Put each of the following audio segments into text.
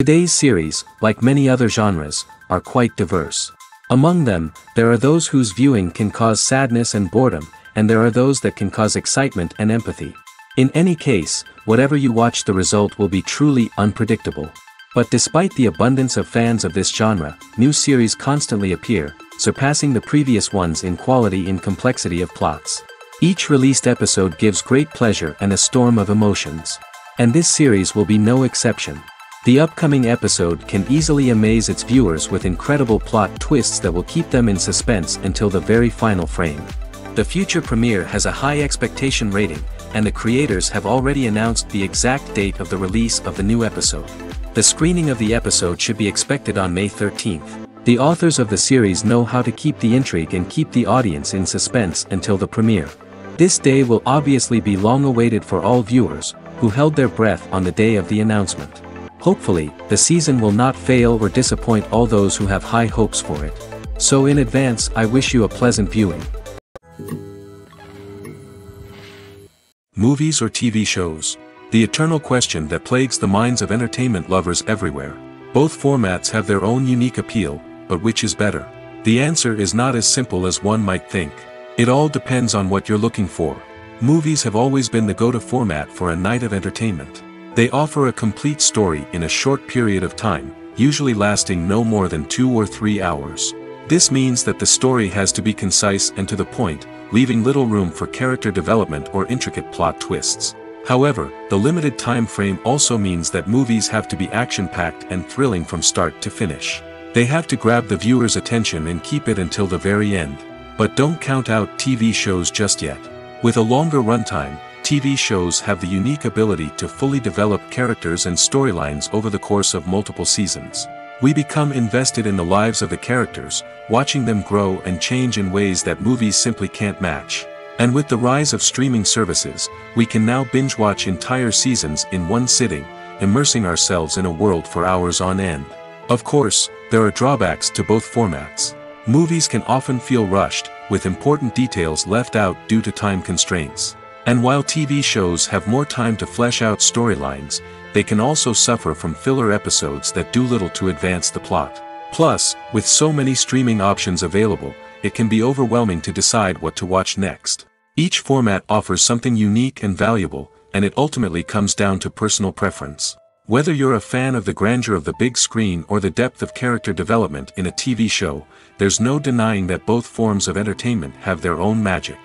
Today's series, like many other genres, are quite diverse. Among them, there are those whose viewing can cause sadness and boredom, and there are those that can cause excitement and empathy. In any case, whatever you watch, the result will be truly unpredictable. But despite the abundance of fans of this genre, new series constantly appear, surpassing the previous ones in quality and complexity of plots. Each released episode gives great pleasure and a storm of emotions. And this series will be no exception. The upcoming episode can easily amaze its viewers with incredible plot twists that will keep them in suspense until the very final frame. The future premiere has a high expectation rating, and the creators have already announced the exact date of the release of the new episode. The screening of the episode should be expected on May 13th. The authors of the series know how to keep the intrigue and keep the audience in suspense until the premiere. This day will obviously be long awaited for all viewers, who held their breath on the day of the announcement. Hopefully, the season will not fail or disappoint all those who have high hopes for it. So in advance, I wish you a pleasant viewing. Movies or TV shows? The eternal question that plagues the minds of entertainment lovers everywhere. Both formats have their own unique appeal, but which is better? The answer is not as simple as one might think. It all depends on what you're looking for. Movies have always been the go-to format for a night of entertainment. They offer a complete story in a short period of time, usually lasting no more than 2 or 3 hours. This means that the story has to be concise and to the point, leaving little room for character development or intricate plot twists. However, the limited time frame also means that movies have to be action-packed and thrilling from start to finish. They have to grab the viewer's attention and keep it until the very end. But don't count out TV shows just yet. With a longer runtime, TV shows have the unique ability to fully develop characters and storylines over the course of multiple seasons. We become invested in the lives of the characters, watching them grow and change in ways that movies simply can't match. And with the rise of streaming services, we can now binge-watch entire seasons in one sitting, immersing ourselves in a world for hours on end. Of course, there are drawbacks to both formats. Movies can often feel rushed, with important details left out due to time constraints. And while TV shows have more time to flesh out storylines, they can also suffer from filler episodes that do little to advance the plot. Plus, with so many streaming options available, it can be overwhelming to decide what to watch next. Each format offers something unique and valuable, and it ultimately comes down to personal preference. Whether you're a fan of the grandeur of the big screen or the depth of character development in a TV show, there's no denying that both forms of entertainment have their own magic.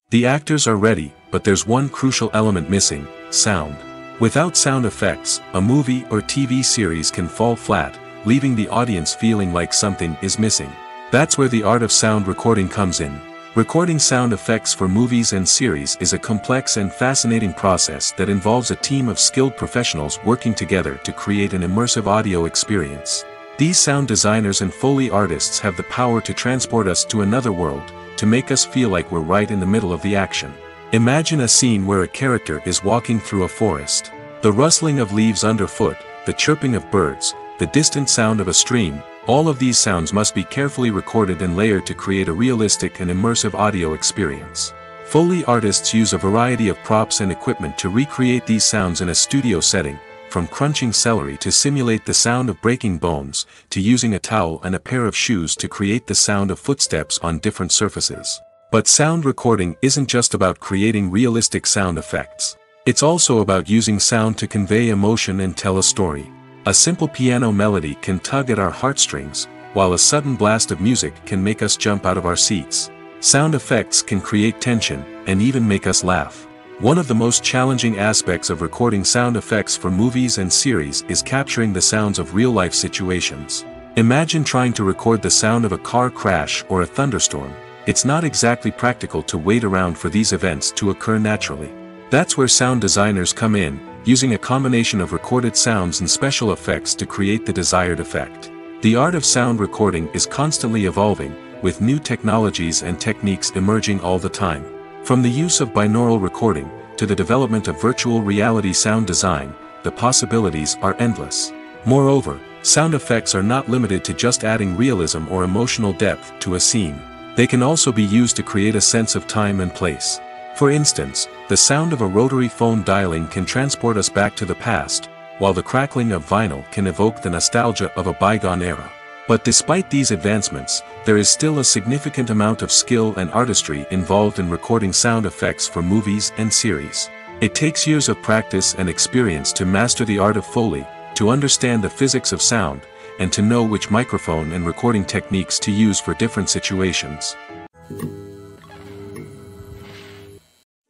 The actors are ready, but there's one crucial element missing: sound. Without sound effects, a movie or TV series can fall flat, leaving the audience feeling like something is missing. That's where the art of sound recording comes in. Recording sound effects for movies and series is a complex and fascinating process that involves a team of skilled professionals working together to create an immersive audio experience. These sound designers and Foley artists have the power to transport us to another world, to make us feel like we're right in the middle of the action. Imagine a scene where a character is walking through a forest. The rustling of leaves underfoot, the chirping of birds, the distant sound of a stream, all of these sounds must be carefully recorded and layered to create a realistic and immersive audio experience. Foley artists use a variety of props and equipment to recreate these sounds in a studio setting, from crunching celery to simulate the sound of breaking bones, to using a towel and a pair of shoes to create the sound of footsteps on different surfaces. But sound recording isn't just about creating realistic sound effects. It's also about using sound to convey emotion and tell a story. A simple piano melody can tug at our heartstrings, while a sudden blast of music can make us jump out of our seats. Sound effects can create tension, and even make us laugh. One of the most challenging aspects of recording sound effects for movies and series is capturing the sounds of real-life situations. Imagine trying to record the sound of a car crash or a thunderstorm. It's not exactly practical to wait around for these events to occur naturally. That's where sound designers come in, using a combination of recorded sounds and special effects to create the desired effect. The art of sound recording is constantly evolving, with new technologies and techniques emerging all the time. From the use of binaural recording, to the development of virtual reality sound design, the possibilities are endless. Moreover, sound effects are not limited to just adding realism or emotional depth to a scene. They can also be used to create a sense of time and place. For instance, the sound of a rotary phone dialing can transport us back to the past, while the crackling of vinyl can evoke the nostalgia of a bygone era. But despite these advancements, there is still a significant amount of skill and artistry involved in recording sound effects for movies and series. It takes years of practice and experience to master the art of Foley, to understand the physics of sound, and to know which microphone and recording techniques to use for different situations.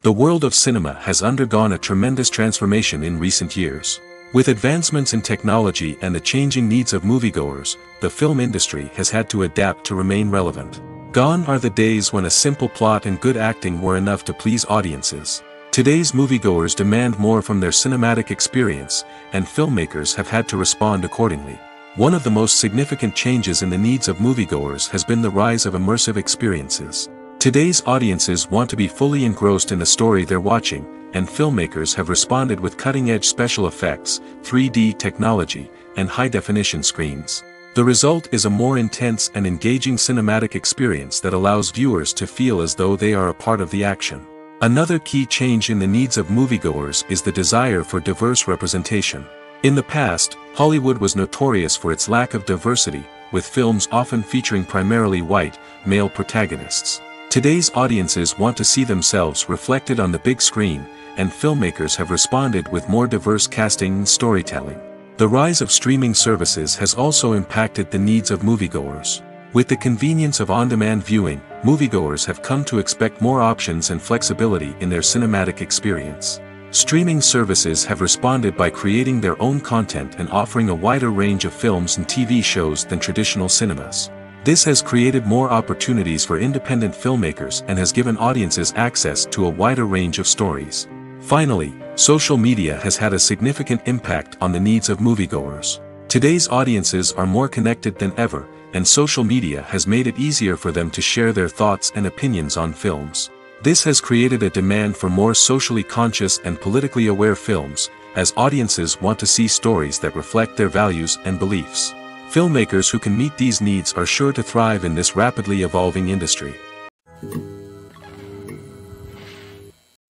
The world of cinema has undergone a tremendous transformation in recent years. With advancements in technology and the changing needs of moviegoers, the film industry has had to adapt to remain relevant. Gone are the days when a simple plot and good acting were enough to please audiences. Today's moviegoers demand more from their cinematic experience, and filmmakers have had to respond accordingly. One of the most significant changes in the needs of moviegoers has been the rise of immersive experiences. Today's audiences want to be fully engrossed in the story they're watching, and filmmakers have responded with cutting-edge special effects, 3D technology, and high-definition screens. The result is a more intense and engaging cinematic experience that allows viewers to feel as though they are a part of the action. Another key change in the needs of moviegoers is the desire for diverse representation. In the past, Hollywood was notorious for its lack of diversity, with films often featuring primarily white, male protagonists. Today's audiences want to see themselves reflected on the big screen, and filmmakers have responded with more diverse casting and storytelling. The rise of streaming services has also impacted the needs of moviegoers. With the convenience of on-demand viewing, moviegoers have come to expect more options and flexibility in their cinematic experience. Streaming services have responded by creating their own content and offering a wider range of films and TV shows than traditional cinemas. This has created more opportunities for independent filmmakers and has given audiences access to a wider range of stories. Finally, social media has had a significant impact on the needs of moviegoers. Today's audiences are more connected than ever, and social media has made it easier for them to share their thoughts and opinions on films. This has created a demand for more socially conscious and politically aware films, as audiences want to see stories that reflect their values and beliefs. Filmmakers who can meet these needs are sure to thrive in this rapidly evolving industry.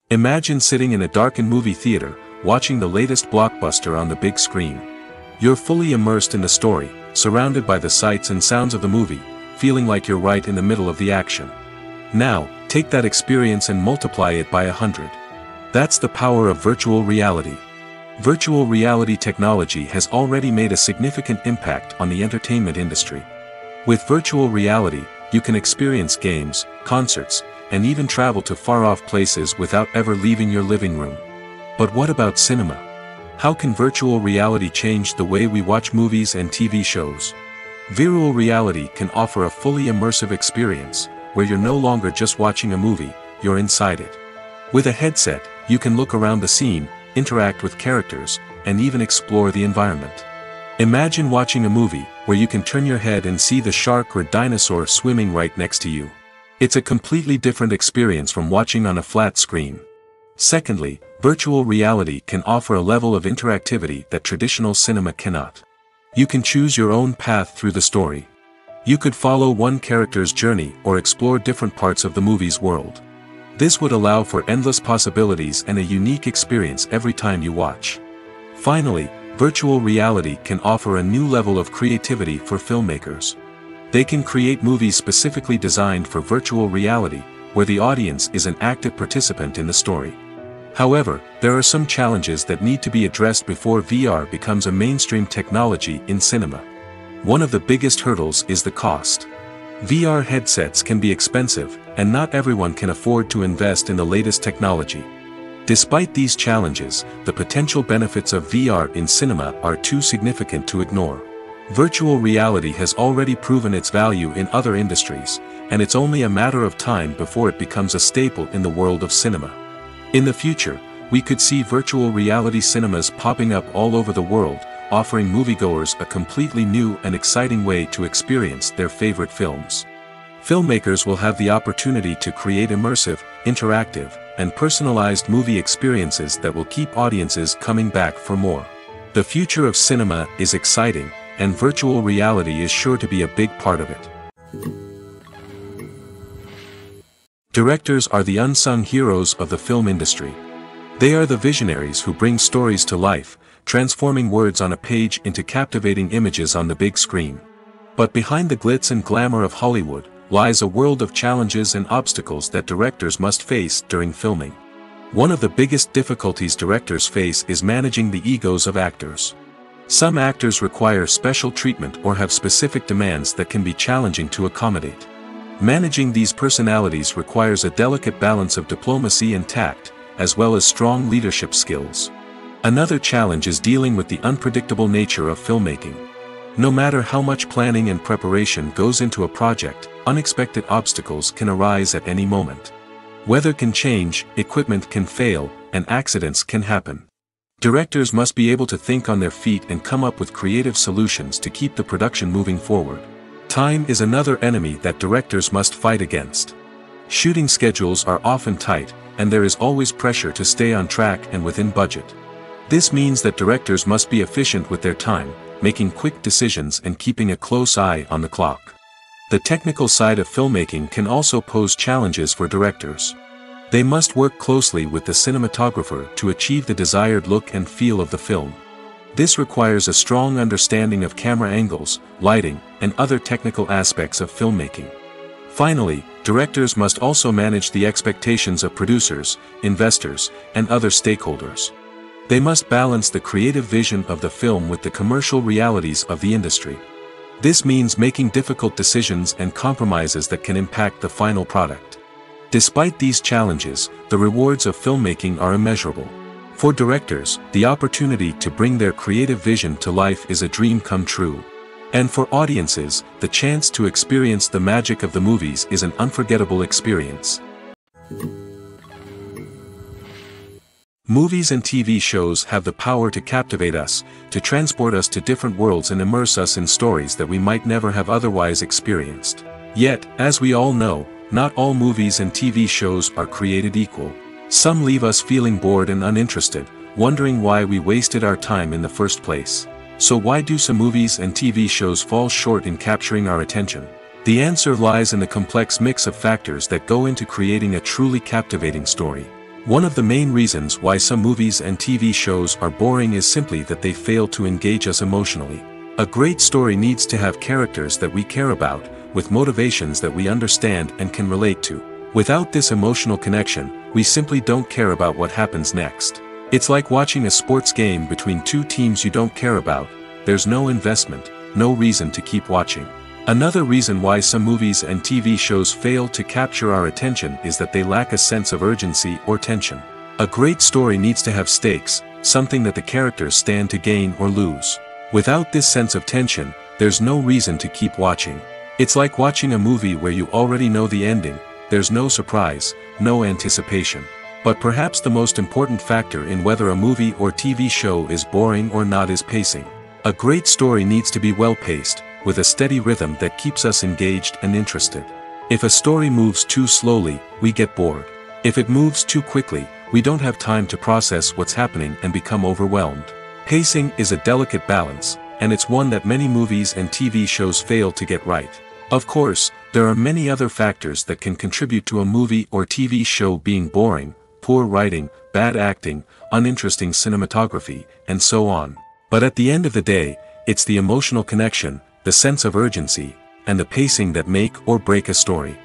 Imagine sitting in a darkened movie theater, watching the latest blockbuster on the big screen. You're fully immersed in the story, surrounded by the sights and sounds of the movie, feeling like you're right in the middle of the action. Now, take that experience and multiply it by 100. That's the power of virtual reality. Virtual reality technology has already made a significant impact on the entertainment industry. With virtual reality, you can experience games, concerts, and even travel to far-off places without ever leaving your living room. But what about cinema? How can virtual reality change the way we watch movies and TV shows? Virtual reality can offer a fully immersive experience, where you're no longer just watching a movie, you're inside it. With a headset, you can look around the scene, interact with characters, and even explore the environment. Imagine watching a movie where you can turn your head and see the shark or dinosaur swimming right next to you. It's a completely different experience from watching on a flat screen. Secondly, virtual reality can offer a level of interactivity that traditional cinema cannot. You can choose your own path through the story. You could follow one character's journey or explore different parts of the movie's world. This would allow for endless possibilities and a unique experience every time you watch. Finally, virtual reality can offer a new level of creativity for filmmakers. They can create movies specifically designed for virtual reality, where the audience is an active participant in the story. However, there are some challenges that need to be addressed before VR becomes a mainstream technology in cinema. One of the biggest hurdles is the cost. VR headsets can be expensive, and not everyone can afford to invest in the latest technology. Despite these challenges, the potential benefits of VR in cinema are too significant to ignore. Virtual reality has already proven its value in other industries, and it's only a matter of time before it becomes a staple in the world of cinema. In the future, we could see virtual reality cinemas popping up all over the world, offering moviegoers a completely new and exciting way to experience their favorite films. Filmmakers will have the opportunity to create immersive, interactive, and personalized movie experiences that will keep audiences coming back for more. The future of cinema is exciting, and virtual reality is sure to be a big part of it. Directors are the unsung heroes of the film industry. They are the visionaries who bring stories to life, transforming words on a page into captivating images on the big screen. But behind the glitz and glamour of Hollywood, lies a world of challenges and obstacles that directors must face during filming. One of the biggest difficulties directors face is managing the egos of actors. Some actors require special treatment or have specific demands that can be challenging to accommodate. Managing these personalities requires a delicate balance of diplomacy and tact, as well as strong leadership skills. Another challenge is dealing with the unpredictable nature of filmmaking. No matter how much planning and preparation goes into a project, unexpected obstacles can arise at any moment. Weather can change, equipment can fail, and accidents can happen. Directors must be able to think on their feet and come up with creative solutions to keep the production moving forward. Time is another enemy that directors must fight against. Shooting schedules are often tight, and there is always pressure to stay on track and within budget. This means that directors must be efficient with their time, making quick decisions and keeping a close eye on the clock. The technical side of filmmaking can also pose challenges for directors. They must work closely with the cinematographer to achieve the desired look and feel of the film. This requires a strong understanding of camera angles, lighting, and other technical aspects of filmmaking. Finally, directors must also manage the expectations of producers, investors, and other stakeholders. They must balance the creative vision of the film with the commercial realities of the industry. This means making difficult decisions and compromises that can impact the final product. Despite these challenges, the rewards of filmmaking are immeasurable. For directors, the opportunity to bring their creative vision to life is a dream come true. And for audiences, the chance to experience the magic of the movies is an unforgettable experience. Movies and TV shows have the power to captivate us, to transport us to different worlds and immerse us in stories that we might never have otherwise experienced. Yet, as we all know, not all movies and TV shows are created equal. Some leave us feeling bored and uninterested, wondering why we wasted our time in the first place. So why do some movies and TV shows fall short in capturing our attention? The answer lies in the complex mix of factors that go into creating a truly captivating story. One of the main reasons why some movies and TV shows are boring is simply that they fail to engage us emotionally. A great story needs to have characters that we care about, with motivations that we understand and can relate to. Without this emotional connection, we simply don't care about what happens next. It's like watching a sports game between two teams you don't care about. There's no investment, no reason to keep watching. Another reason why some movies and TV shows fail to capture our attention is that they lack a sense of urgency or tension. A great story needs to have stakes, something that the characters stand to gain or lose. Without this sense of tension, there's no reason to keep watching. It's like watching a movie where you already know the ending. There's no surprise, no anticipation. But perhaps the most important factor in whether a movie or TV show is boring or not is pacing. A great story needs to be well-paced, with a steady rhythm that keeps us engaged and interested. If a story moves too slowly, we get bored. If it moves too quickly, we don't have time to process what's happening and become overwhelmed. Pacing is a delicate balance, and it's one that many movies and TV shows fail to get right. Of course, there are many other factors that can contribute to a movie or TV show being boring: poor writing, bad acting, uninteresting cinematography, and so on. But at the end of the day, it's the emotional connection, the sense of urgency, and the pacing that make or break a story.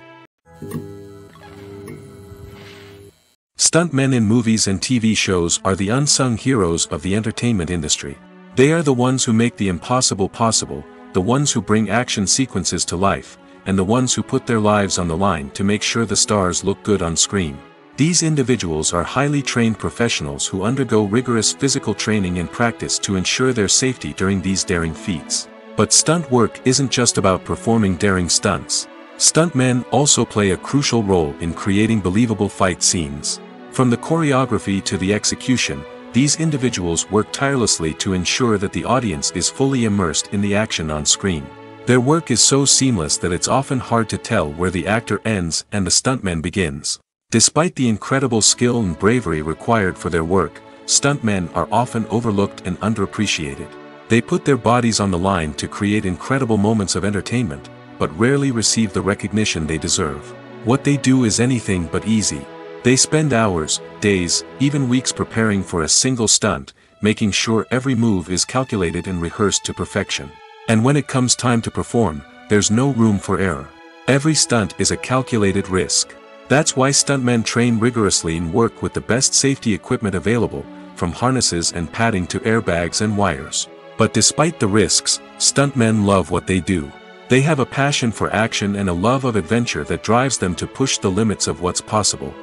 Stuntmen in movies and TV shows are the unsung heroes of the entertainment industry. They are the ones who make the impossible possible, the ones who bring action sequences to life, and the ones who put their lives on the line to make sure the stars look good on screen. These individuals are highly trained professionals who undergo rigorous physical training and practice to ensure their safety during these daring feats. But stunt work isn't just about performing daring stunts. Stuntmen also play a crucial role in creating believable fight scenes. From the choreography to the execution, these individuals work tirelessly to ensure that the audience is fully immersed in the action on screen. Their work is so seamless that it's often hard to tell where the actor ends and the stuntman begins. Despite the incredible skill and bravery required for their work, stuntmen are often overlooked and underappreciated. They put their bodies on the line to create incredible moments of entertainment, but rarely receive the recognition they deserve. What they do is anything but easy. They spend hours, days, even weeks preparing for a single stunt, making sure every move is calculated and rehearsed to perfection. And when it comes time to perform, there's no room for error. Every stunt is a calculated risk. That's why stuntmen train rigorously and work with the best safety equipment available, from harnesses and padding to airbags and wires. But despite the risks, stuntmen love what they do. They have a passion for action and a love of adventure that drives them to push the limits of what's possible.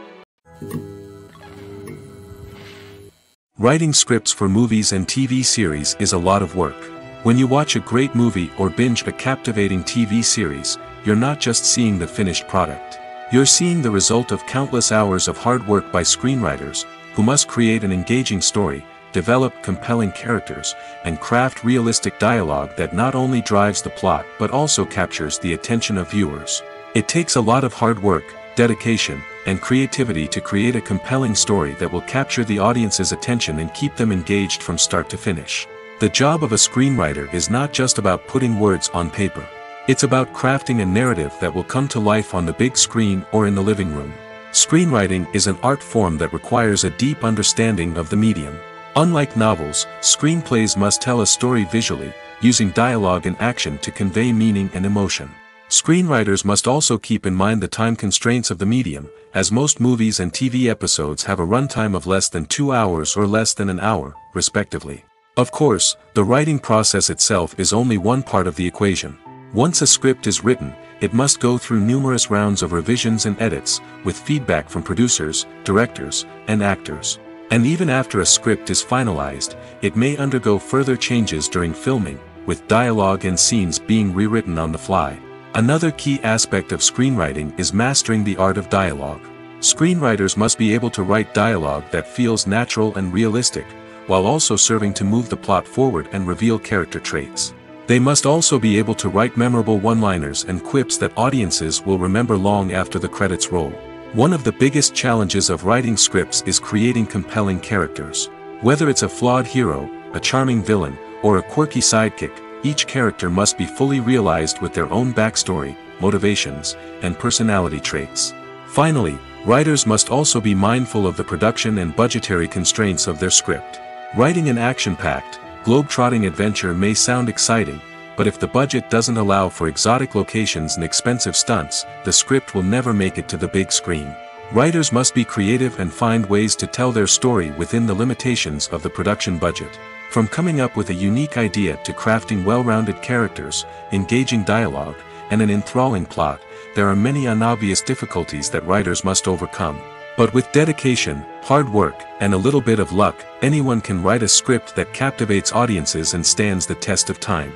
Writing scripts for movies and TV series is a lot of work. When you watch a great movie or binge a captivating TV series, you're not just seeing the finished product. You're seeing the result of countless hours of hard work by screenwriters, who must create an engaging story, develop compelling characters, and craft realistic dialogue that not only drives the plot but also captures the attention of viewers. It takes a lot of hard work, dedication, and creativity to create a compelling story that will capture the audience's attention and keep them engaged from start to finish. The job of a screenwriter is not just about putting words on paper. It's about crafting a narrative that will come to life on the big screen or in the living room. Screenwriting is an art form that requires a deep understanding of the medium. Unlike novels, screenplays must tell a story visually, using dialogue and action to convey meaning and emotion. Screenwriters must also keep in mind the time constraints of the medium, as most movies and TV episodes have a runtime of less than 2 hours or less than an hour, respectively. Of course, the writing process itself is only one part of the equation. Once a script is written, it must go through numerous rounds of revisions and edits, with feedback from producers, directors, and actors. And even after a script is finalized, it may undergo further changes during filming, with dialogue and scenes being rewritten on the fly. Another key aspect of screenwriting is mastering the art of dialogue. Screenwriters must be able to write dialogue that feels natural and realistic, while also serving to move the plot forward and reveal character traits. They must also be able to write memorable one-liners and quips that audiences will remember long after the credits roll. One of the biggest challenges of writing scripts is creating compelling characters. Whether it's a flawed hero, a charming villain, or a quirky sidekick, each character must be fully realized with their own backstory, motivations, and personality traits. Finally, writers must also be mindful of the production and budgetary constraints of their script. Writing an action-packed, globe-trotting adventure may sound exciting, but if the budget doesn't allow for exotic locations and expensive stunts, the script will never make it to the big screen. Writers must be creative and find ways to tell their story within the limitations of the production budget. From coming up with a unique idea to crafting well-rounded characters, engaging dialogue, and an enthralling plot, there are many unobvious difficulties that writers must overcome. But with dedication, hard work, and a little bit of luck, anyone can write a script that captivates audiences and stands the test of time.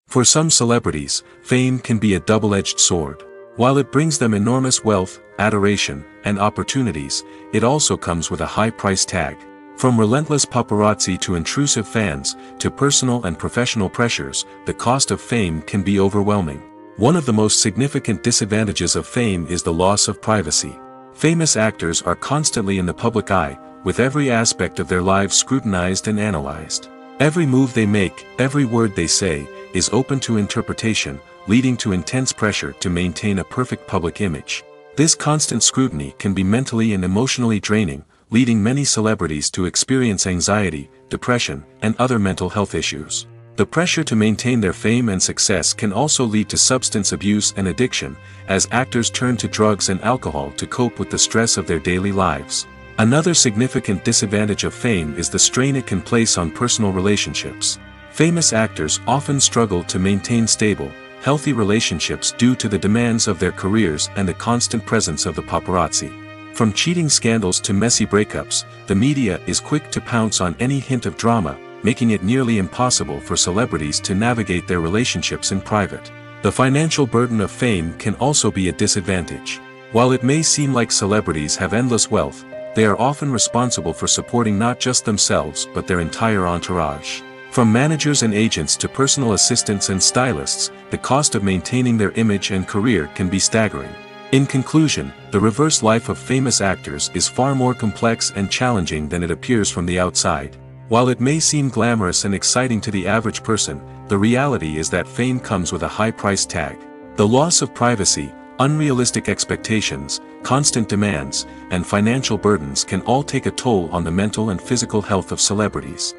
For some celebrities, fame can be a double-edged sword. While it brings them enormous wealth, adoration, and opportunities, it also comes with a high price tag. From relentless paparazzi to intrusive fans, to personal and professional pressures, the cost of fame can be overwhelming. One of the most significant disadvantages of fame is the loss of privacy. Famous actors are constantly in the public eye, with every aspect of their lives scrutinized and analyzed. Every move they make, every word they say, is open to interpretation, leading to intense pressure to maintain a perfect public image. This constant scrutiny can be mentally and emotionally draining, leading many celebrities to experience anxiety, depression, and other mental health issues. The pressure to maintain their fame and success can also lead to substance abuse and addiction, as actors turn to drugs and alcohol to cope with the stress of their daily lives. Another significant disadvantage of fame is the strain it can place on personal relationships. Famous actors often struggle to maintain stable, healthy relationships due to the demands of their careers and the constant presence of the paparazzi. From cheating scandals to messy breakups, the media is quick to pounce on any hint of drama, making it nearly impossible for celebrities to navigate their relationships in private. The financial burden of fame can also be a disadvantage. While it may seem like celebrities have endless wealth, they are often responsible for supporting not just themselves but their entire entourage. From managers and agents to personal assistants and stylists, the cost of maintaining their image and career can be staggering. In conclusion, the reverse life of famous actors is far more complex and challenging than it appears from the outside. While it may seem glamorous and exciting to the average person, the reality is that fame comes with a high price tag. The loss of privacy, unrealistic expectations, constant demands, and financial burdens can all take a toll on the mental and physical health of celebrities.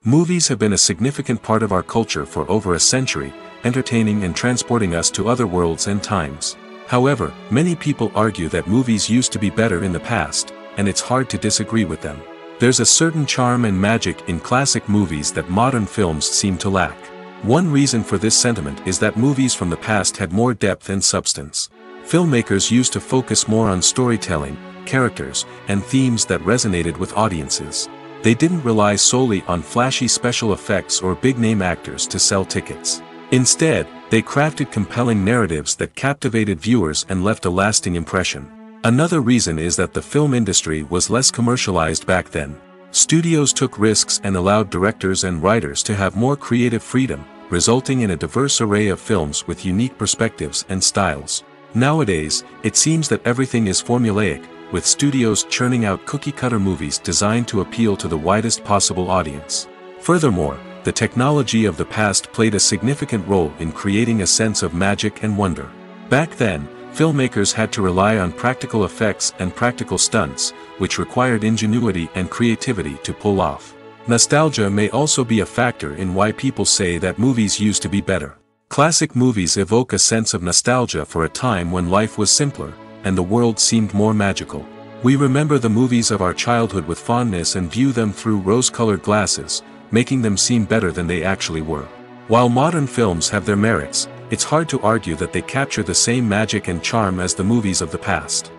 Movies have been a significant part of our culture for over a century, entertaining and transporting us to other worlds and times. However, many people argue that movies used to be better in the past, and it's hard to disagree with them. There's a certain charm and magic in classic movies that modern films seem to lack. One reason for this sentiment is that movies from the past had more depth and substance. Filmmakers used to focus more on storytelling, characters, and themes that resonated with audiences. They didn't rely solely on flashy special effects or big-name actors to sell tickets. Instead, they crafted compelling narratives that captivated viewers and left a lasting impression. Another reason is that the film industry was less commercialized back then. Studios took risks and allowed directors and writers to have more creative freedom, resulting in a diverse array of films with unique perspectives and styles. Nowadays, it seems that everything is formulaic, with studios churning out cookie-cutter movies designed to appeal to the widest possible audience. Furthermore, the technology of the past played a significant role in creating a sense of magic and wonder. Back then, filmmakers had to rely on practical effects and practical stunts, which required ingenuity and creativity to pull off. Nostalgia may also be a factor in why people say that movies used to be better. Classic movies evoke a sense of nostalgia for a time when life was simpler, and the world seemed more magical. We remember the movies of our childhood with fondness and view them through rose-colored glasses, making them seem better than they actually were. While modern films have their merits, it's hard to argue that they capture the same magic and charm as the movies of the past.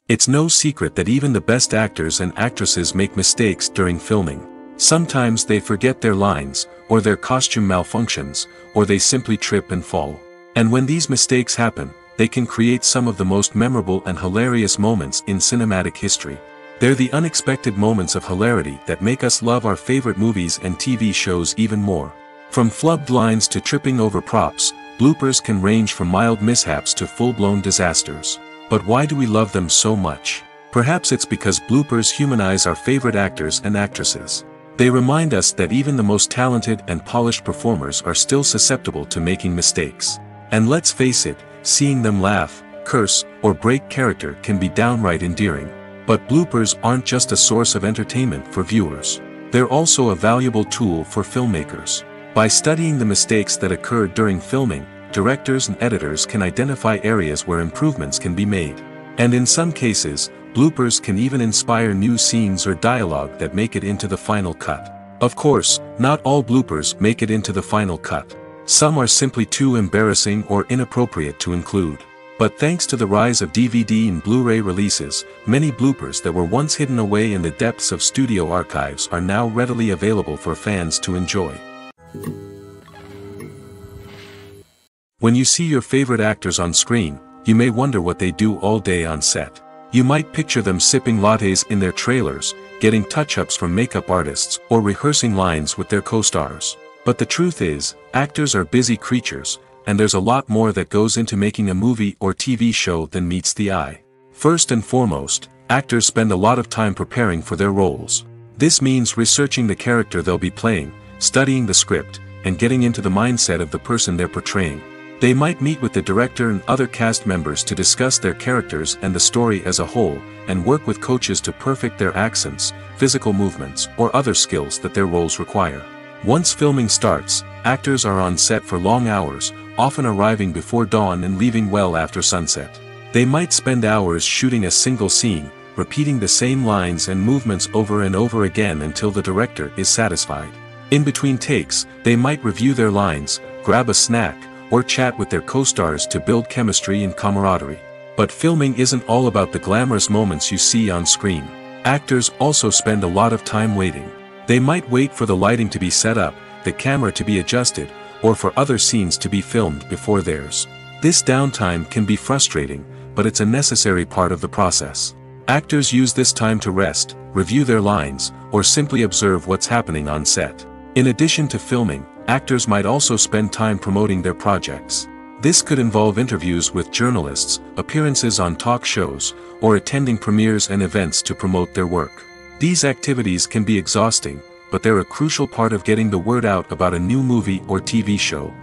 It's no secret that even the best actors and actresses make mistakes during filming. Sometimes they forget their lines, or their costume malfunctions, or they simply trip and fall. And when these mistakes happen, they can create some of the most memorable and hilarious moments in cinematic history. They're the unexpected moments of hilarity that make us love our favorite movies and TV shows even more. From flubbed lines to tripping over props, bloopers can range from mild mishaps to full-blown disasters. But why do we love them so much? Perhaps it's because bloopers humanize our favorite actors and actresses. They remind us that even the most talented and polished performers are still susceptible to making mistakes. And let's face it, seeing them laugh, curse, or break character can be downright endearing. But bloopers aren't just a source of entertainment for viewers. They're also a valuable tool for filmmakers. By studying the mistakes that occurred during filming, directors and editors can identify areas where improvements can be made. And in some cases, bloopers can even inspire new scenes or dialogue that make it into the final cut. Of course, not all bloopers make it into the final cut. Some are simply too embarrassing or inappropriate to include. But thanks to the rise of DVD and Blu-ray releases, many bloopers that were once hidden away in the depths of studio archives are now readily available for fans to enjoy. When you see your favorite actors on screen, you may wonder what they do all day on set. You might picture them sipping lattes in their trailers, getting touch-ups from makeup artists, or rehearsing lines with their co-stars. But the truth is, actors are busy creatures, and there's a lot more that goes into making a movie or TV show than meets the eye. First and foremost, actors spend a lot of time preparing for their roles. This means researching the character they'll be playing, studying the script, and getting into the mindset of the person they're portraying. They might meet with the director and other cast members to discuss their characters and the story as a whole, and work with coaches to perfect their accents, physical movements, or other skills that their roles require. Once filming starts, actors are on set for long hours, often arriving before dawn and leaving well after sunset. They might spend hours shooting a single scene, repeating the same lines and movements over and over again until the director is satisfied. In between takes, they might review their lines, grab a snack, or chat with their co-stars to build chemistry and camaraderie. But filming isn't all about the glamorous moments you see on screen. Actors also spend a lot of time waiting. They might wait for the lighting to be set up, the camera to be adjusted, or for other scenes to be filmed before theirs. This downtime can be frustrating, but it's a necessary part of the process. Actors use this time to rest, review their lines, or simply observe what's happening on set. In addition to filming, actors might also spend time promoting their projects. This could involve interviews with journalists, appearances on talk shows, or attending premieres and events to promote their work. These activities can be exhausting, but they're a crucial part of getting the word out about a new movie or TV show.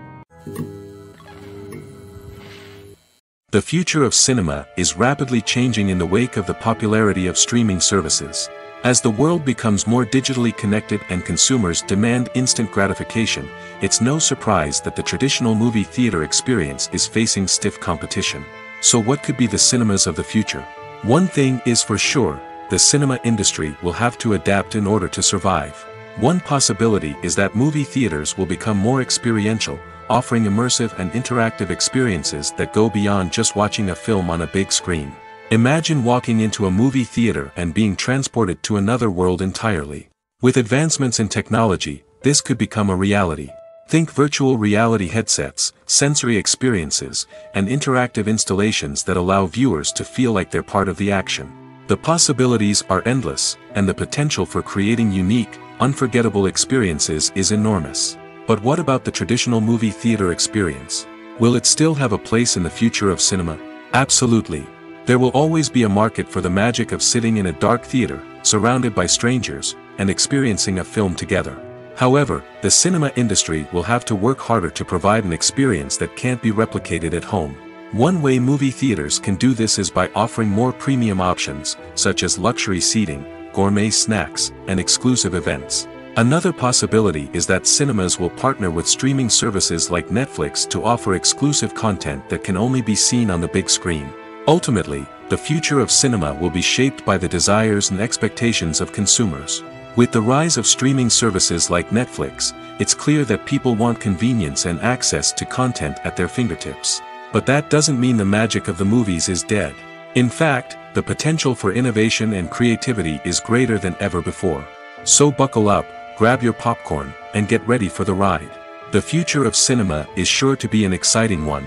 The future of cinema is rapidly changing in the wake of the popularity of streaming services. As the world becomes more digitally connected and consumers demand instant gratification, it's no surprise that the traditional movie theater experience is facing stiff competition. So what could be the cinemas of the future? One thing is for sure, the cinema industry will have to adapt in order to survive. One possibility is that movie theaters will become more experiential, offering immersive and interactive experiences that go beyond just watching a film on a big screen. Imagine walking into a movie theater and being transported to another world entirely. With advancements in technology, this could become a reality. Think virtual reality headsets, sensory experiences, and interactive installations that allow viewers to feel like they're part of the action. The possibilities are endless, and the potential for creating unique, unforgettable experiences is enormous. But what about the traditional movie theater experience? Will it still have a place in the future of cinema? Absolutely. There will always be a market for the magic of sitting in a dark theater, surrounded by strangers, and experiencing a film together. However, the cinema industry will have to work harder to provide an experience that can't be replicated at home. One way movie theaters can do this is by offering more premium options, such as luxury seating, gourmet snacks, and exclusive events. Another possibility is that cinemas will partner with streaming services like Netflix to offer exclusive content that can only be seen on the big screen. Ultimately, the future of cinema will be shaped by the desires and expectations of consumers. With the rise of streaming services like Netflix, it's clear that people want convenience and access to content at their fingertips. But that doesn't mean the magic of the movies is dead. In fact, the potential for innovation and creativity is greater than ever before. So buckle up, grab your popcorn, and get ready for the ride. The future of cinema is sure to be an exciting one.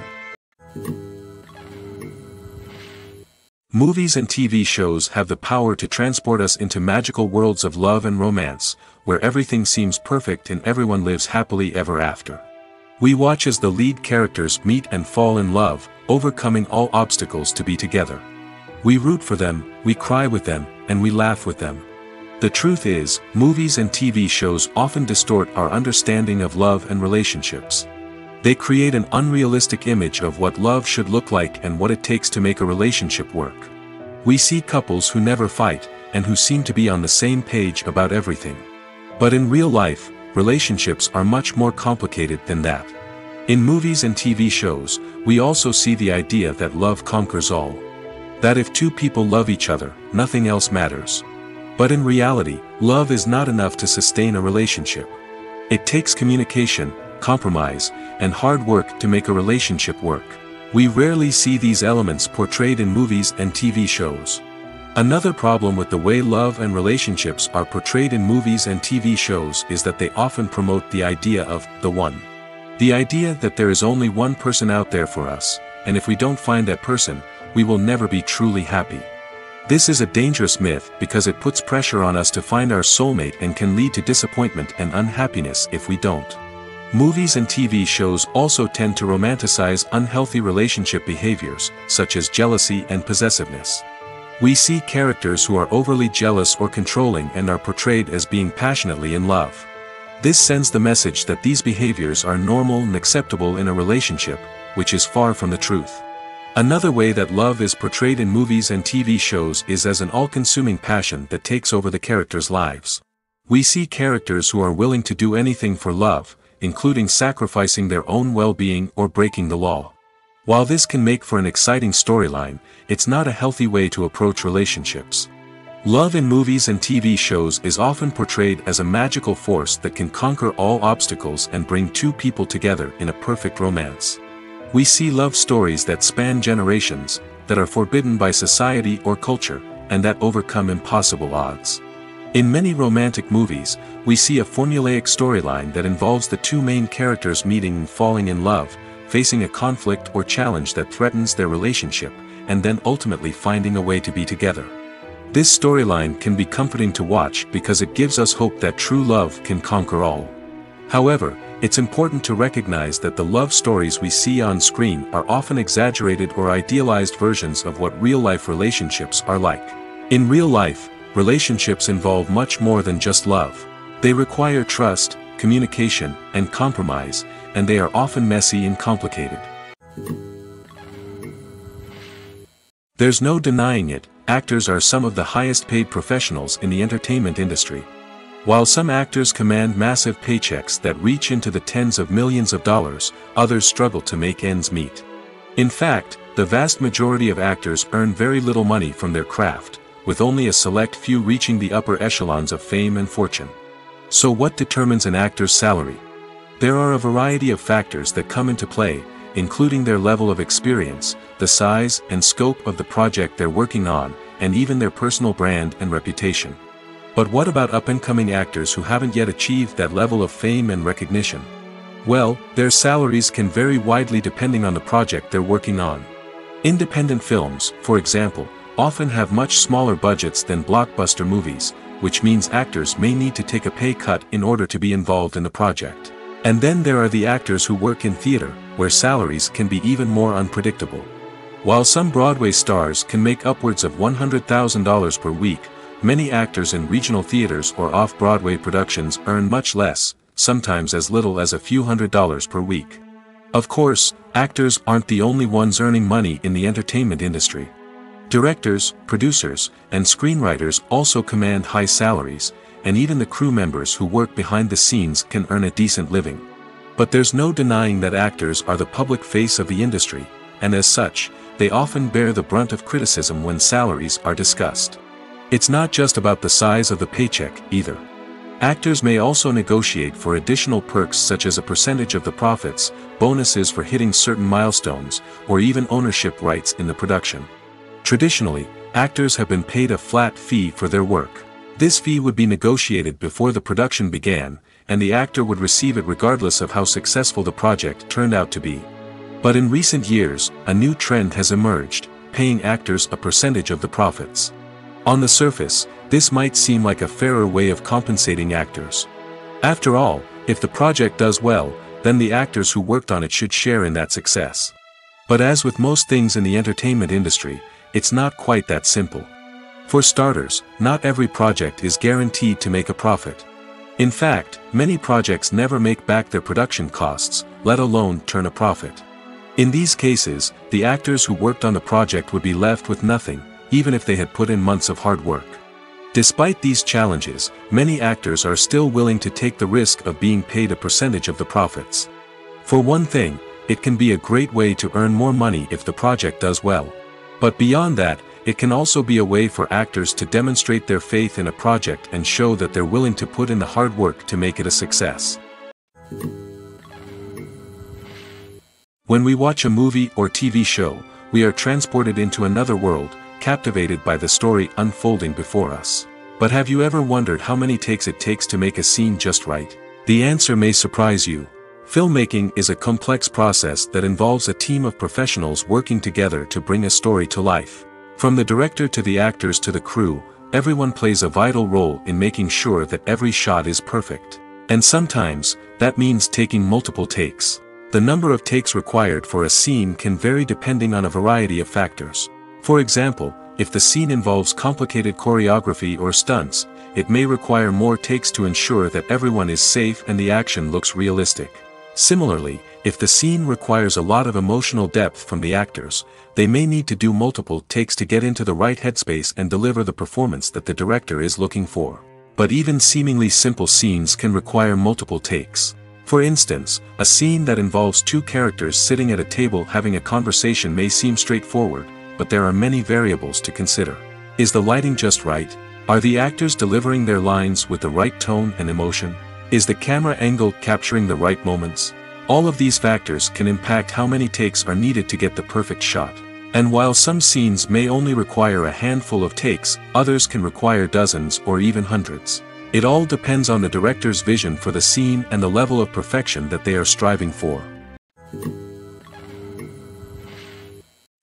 Movies and TV shows have the power to transport us into magical worlds of love and romance, where everything seems perfect and everyone lives happily ever after. We watch as the lead characters meet and fall in love, overcoming all obstacles to be together. We root for them, we cry with them, and we laugh with them. The truth is, movies and TV shows often distort our understanding of love and relationships. They create an unrealistic image of what love should look like and what it takes to make a relationship work. We see couples who never fight, and who seem to be on the same page about everything. But in real life, relationships are much more complicated than that. In movies and TV shows, we also see the idea that love conquers all. That if two people love each other, nothing else matters. But in reality, love is not enough to sustain a relationship. It takes communication, compromise, and hard work to make a relationship work. We rarely see these elements portrayed in movies and TV shows. Another problem with the way love and relationships are portrayed in movies and TV shows is that they often promote the idea of the one. The idea that there is only one person out there for us, and if we don't find that person, we will never be truly happy. This is a dangerous myth because it puts pressure on us to find our soulmate and can lead to disappointment and unhappiness if we don't. Movies and TV shows also tend to romanticize unhealthy relationship behaviors, such as jealousy and possessiveness. We see characters who are overly jealous or controlling and are portrayed as being passionately in love. This sends the message that these behaviors are normal and acceptable in a relationship, which is far from the truth. Another way that love is portrayed in movies and TV shows is as an all-consuming passion that takes over the characters' lives. We see characters who are willing to do anything for love, including sacrificing their own well-being or breaking the law. While this can make for an exciting storyline, it's not a healthy way to approach relationships. Love in movies and TV shows is often portrayed as a magical force that can conquer all obstacles and bring two people together in a perfect romance. We see love stories that span generations, that are forbidden by society or culture, and that overcome impossible odds. In many romantic movies, we see a formulaic storyline that involves the two main characters meeting and falling in love, facing a conflict or challenge that threatens their relationship, and then ultimately finding a way to be together. This storyline can be comforting to watch because it gives us hope that true love can conquer all. However, it's important to recognize that the love stories we see on screen are often exaggerated or idealized versions of what real-life relationships are like. In real life, relationships involve much more than just love. They require trust, communication, and compromise, and they are often messy and complicated. There's no denying it, actors are some of the highest paid professionals in the entertainment industry. While some actors command massive paychecks that reach into the tens of millions of dollars, others struggle to make ends meet. In fact, the vast majority of actors earn very little money from their craft, with only a select few reaching the upper echelons of fame and fortune. So what determines an actor's salary? There are a variety of factors that come into play, including their level of experience, the size and scope of the project they're working on, and even their personal brand and reputation. But what about up-and-coming actors who haven't yet achieved that level of fame and recognition? Well, their salaries can vary widely depending on the project they're working on. Independent films, for example, often have much smaller budgets than blockbuster movies, which means actors may need to take a pay cut in order to be involved in the project. And then there are the actors who work in theater, where salaries can be even more unpredictable. While some Broadway stars can make upwards of $100,000 per week, many actors in regional theaters or off-Broadway productions earn much less, sometimes as little as a few $100s per week. Of course, actors aren't the only ones earning money in the entertainment industry. Directors, producers, and screenwriters also command high salaries, and even the crew members who work behind the scenes can earn a decent living. But there's no denying that actors are the public face of the industry, and as such, they often bear the brunt of criticism when salaries are discussed. It's not just about the size of the paycheck, either. Actors may also negotiate for additional perks such as a percentage of the profits, bonuses for hitting certain milestones, or even ownership rights in the production. Traditionally, actors have been paid a flat fee for their work. This fee would be negotiated before the production began, and the actor would receive it regardless of how successful the project turned out to be. But in recent years, a new trend has emerged, paying actors a percentage of the profits. On the surface, this might seem like a fairer way of compensating actors. After all, if the project does well, then the actors who worked on it should share in that success. But as with most things in the entertainment industry, it's not quite that simple. For starters, not every project is guaranteed to make a profit. In fact, many projects never make back their production costs, let alone turn a profit. In these cases, the actors who worked on the project would be left with nothing, even if they had put in months of hard work. Despite these challenges, many actors are still willing to take the risk of being paid a percentage of the profits. For one thing, it can be a great way to earn more money if the project does well. But beyond that, it can also be a way for actors to demonstrate their faith in a project and show that they're willing to put in the hard work to make it a success. When we watch a movie or TV show, we are transported into another world, captivated by the story unfolding before us. But have you ever wondered how many takes it takes to make a scene just right? The answer may surprise you. Filmmaking is a complex process that involves a team of professionals working together to bring a story to life. From the director to the actors to the crew, everyone plays a vital role in making sure that every shot is perfect. And sometimes, that means taking multiple takes. The number of takes required for a scene can vary depending on a variety of factors. For example, if the scene involves complicated choreography or stunts, it may require more takes to ensure that everyone is safe and the action looks realistic. Similarly, if the scene requires a lot of emotional depth from the actors, they may need to do multiple takes to get into the right headspace and deliver the performance that the director is looking for. But even seemingly simple scenes can require multiple takes. For instance, a scene that involves two characters sitting at a table having a conversation may seem straightforward, but there are many variables to consider. Is the lighting just right? Are the actors delivering their lines with the right tone and emotion? Is the camera angle capturing the right moments? All of these factors can impact how many takes are needed to get the perfect shot. And while some scenes may only require a handful of takes, others can require dozens or even hundreds. It all depends on the director's vision for the scene and the level of perfection that they are striving for.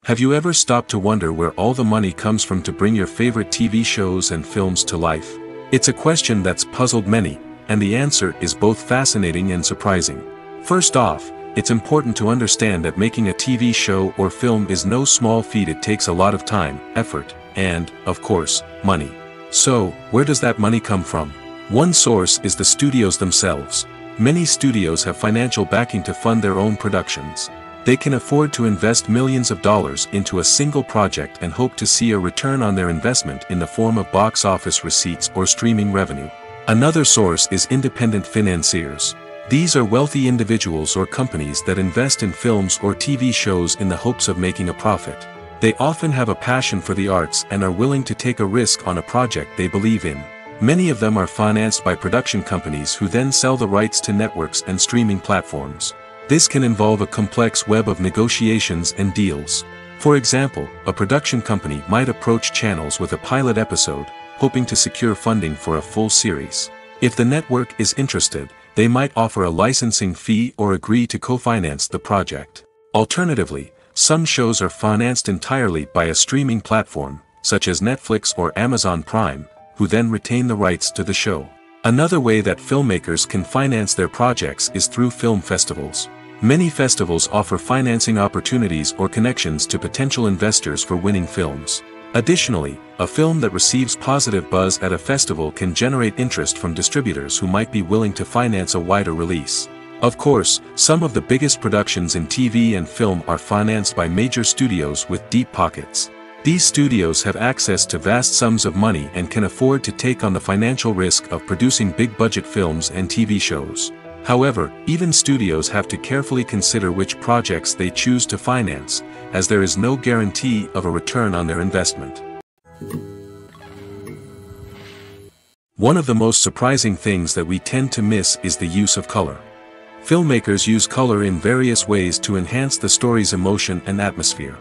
Have you ever stopped to wonder where all the money comes from to bring your favorite TV shows and films to life? It's a question that's puzzled many, and the answer is both fascinating and surprising. First off, it's important to understand that making a TV show or film is no small feat. It takes a lot of time, effort, and, of course, money. So, where does that money come from? One source is the studios themselves. Many studios have financial backing to fund their own productions. They can afford to invest millions of dollars into a single project and hope to see a return on their investment in the form of box office receipts or streaming revenue. Another source is independent financiers. These are wealthy individuals or companies that invest in films or TV shows in the hopes of making a profit. They often have a passion for the arts and are willing to take a risk on a project they believe in. Many of them are financed by production companies who then sell the rights to networks and streaming platforms. This can involve a complex web of negotiations and deals. For example, a production company might approach channels with a pilot episode, hoping to secure funding for a full series. If the network is interested, they might offer a licensing fee or agree to co-finance the project. Alternatively, some shows are financed entirely by a streaming platform, such as Netflix or Amazon Prime, who then retain the rights to the show. Another way that filmmakers can finance their projects is through film festivals. Many festivals offer financing opportunities or connections to potential investors for winning films. Additionally, a film that receives positive buzz at a festival can generate interest from distributors who might be willing to finance a wider release. Of course, some of the biggest productions in TV and film are financed by major studios with deep pockets. These studios have access to vast sums of money and can afford to take on the financial risk of producing big-budget films and TV shows. However, even studios have to carefully consider which projects they choose to finance, as there is no guarantee of a return on their investment. One of the most surprising things that we tend to miss is the use of color. Filmmakers use color in various ways to enhance the story's emotion and atmosphere.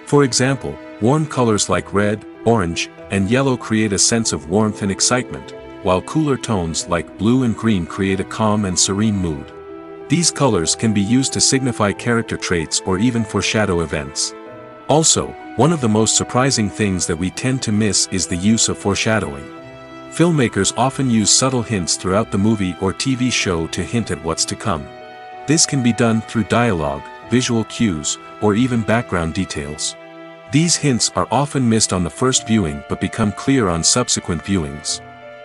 For example, warm colors like red, orange, and yellow create a sense of warmth and excitement, while cooler tones like blue and green create a calm and serene mood. These colors can be used to signify character traits or even foreshadow events. Also, one of the most surprising things that we tend to miss is the use of foreshadowing. Filmmakers often use subtle hints throughout the movie or TV show to hint at what's to come. This can be done through dialogue, visual cues, or even background details. These hints are often missed on the first viewing but become clear on subsequent viewings.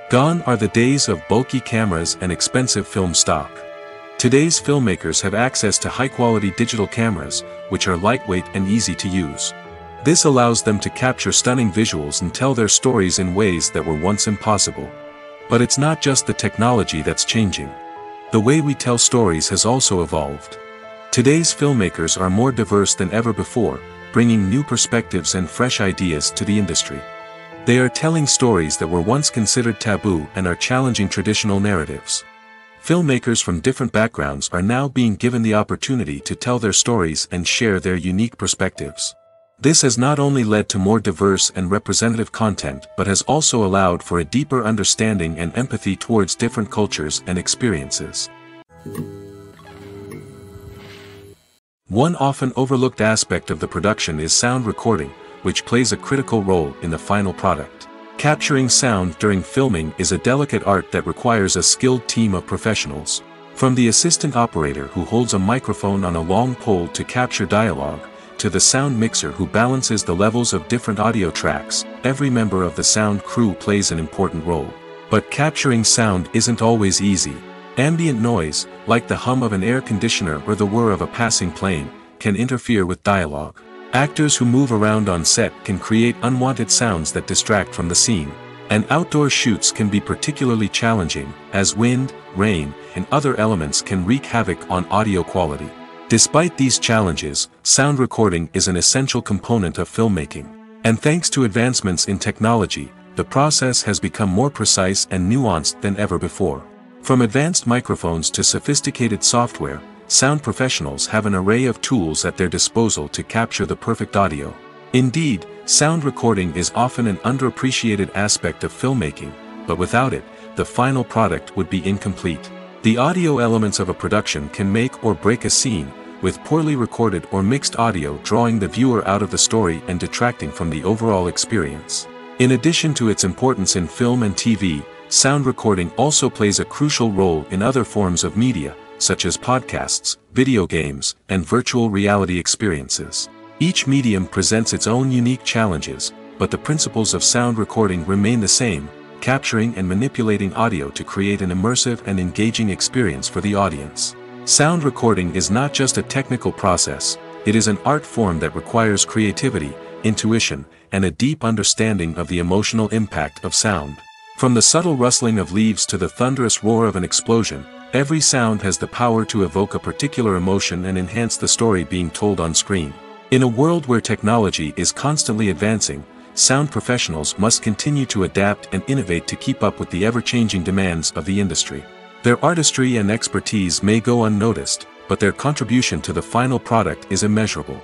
Gone are the days of bulky cameras and expensive film stock. Today's filmmakers have access to high-quality digital cameras, which are lightweight and easy to use. This allows them to capture stunning visuals and tell their stories in ways that were once impossible. But it's not just the technology that's changing. The way we tell stories has also evolved. Today's filmmakers are more diverse than ever before, bringing new perspectives and fresh ideas to the industry. They are telling stories that were once considered taboo and are challenging traditional narratives. Filmmakers from different backgrounds are now being given the opportunity to tell their stories and share their unique perspectives. This has not only led to more diverse and representative content but has also allowed for a deeper understanding and empathy towards different cultures and experiences. One often overlooked aspect of the production is sound recording, which plays a critical role in the final product. Capturing sound during filming is a delicate art that requires a skilled team of professionals. From the assistant operator who holds a microphone on a long pole to capture dialogue, to the sound mixer who balances the levels of different audio tracks, every member of the sound crew plays an important role. But capturing sound isn't always easy. Ambient noise, like the hum of an air conditioner or the whir of a passing plane, can interfere with dialogue. Actors who move around on set can create unwanted sounds that distract from the scene. And outdoor shoots can be particularly challenging, as wind, rain, and other elements can wreak havoc on audio quality. Despite these challenges, sound recording is an essential component of filmmaking. And thanks to advancements in technology, the process has become more precise and nuanced than ever before. From advanced microphones to sophisticated software, sound professionals have an array of tools at their disposal to capture the perfect audio. Indeed, sound recording is often an underappreciated aspect of filmmaking, but without it, the final product would be incomplete. The audio elements of a production can make or break a scene, with poorly recorded or mixed audio drawing the viewer out of the story and detracting from the overall experience. In addition to its importance in film and TV, sound recording also plays a crucial role in other forms of media, such as podcasts, video games, and virtual reality experiences. Each medium presents its own unique challenges, but the principles of sound recording remain the same: capturing and manipulating audio to create an immersive and engaging experience for the audience. Sound recording is not just a technical process, it is an art form that requires creativity, intuition, and a deep understanding of the emotional impact of sound. From the subtle rustling of leaves to the thunderous roar of an explosion, every sound has the power to evoke a particular emotion and enhance the story being told on screen. In a world where technology is constantly advancing, sound professionals must continue to adapt and innovate to keep up with the ever-changing demands of the industry. Their artistry and expertise may go unnoticed, but their contribution to the final product is immeasurable.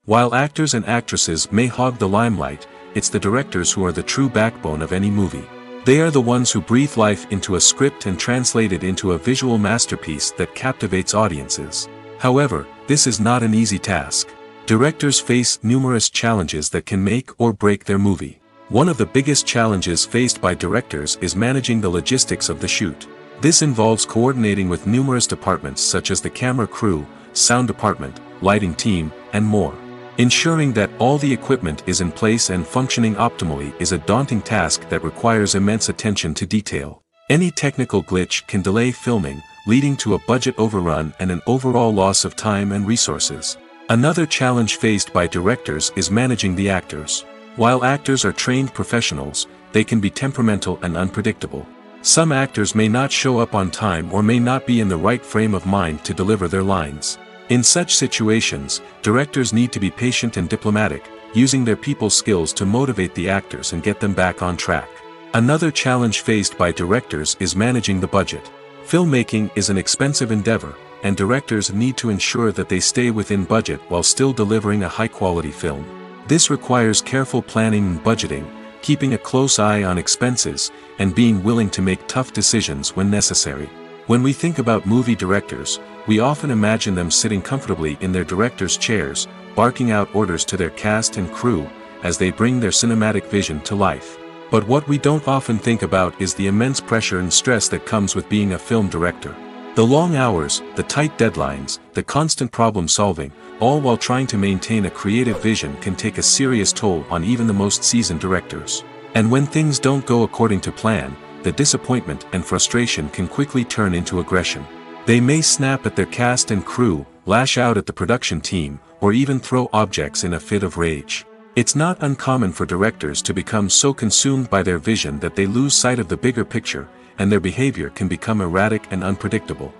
While actors and actresses may hog the limelight, it's the directors who are the true backbone of any movie. They are the ones who breathe life into a script and translate it into a visual masterpiece that captivates audiences. However, this is not an easy task. Directors face numerous challenges that can make or break their movie. One of the biggest challenges faced by directors is managing the logistics of the shoot. This involves coordinating with numerous departments such as the camera crew, sound department, lighting team, and more. Ensuring that all the equipment is in place and functioning optimally is a daunting task that requires immense attention to detail. Any technical glitch can delay filming, leading to a budget overrun and an overall loss of time and resources. Another challenge faced by directors is managing the actors. While actors are trained professionals, they can be temperamental and unpredictable. Some actors may not show up on time or may not be in the right frame of mind to deliver their lines. In such situations, directors need to be patient and diplomatic, using their people skills to motivate the actors and get them back on track. Another challenge faced by directors is managing the budget. Filmmaking is an expensive endeavor, and directors need to ensure that they stay within budget while still delivering a high-quality film. This requires careful planning and budgeting, keeping a close eye on expenses, and being willing to make tough decisions when necessary. When we think about movie directors, we often imagine them sitting comfortably in their director's chairs, barking out orders to their cast and crew, as they bring their cinematic vision to life. But what we don't often think about is the immense pressure and stress that comes with being a film director. The long hours, the tight deadlines, the constant problem solving, all while trying to maintain a creative vision can take a serious toll on even the most seasoned directors. And when things don't go according to plan, the disappointment and frustration can quickly turn into aggression. They may snap at their cast and crew, lash out at the production team, or even throw objects in a fit of rage. It's not uncommon for directors to become so consumed by their vision that they lose sight of the bigger picture, and their behavior can become erratic and unpredictable.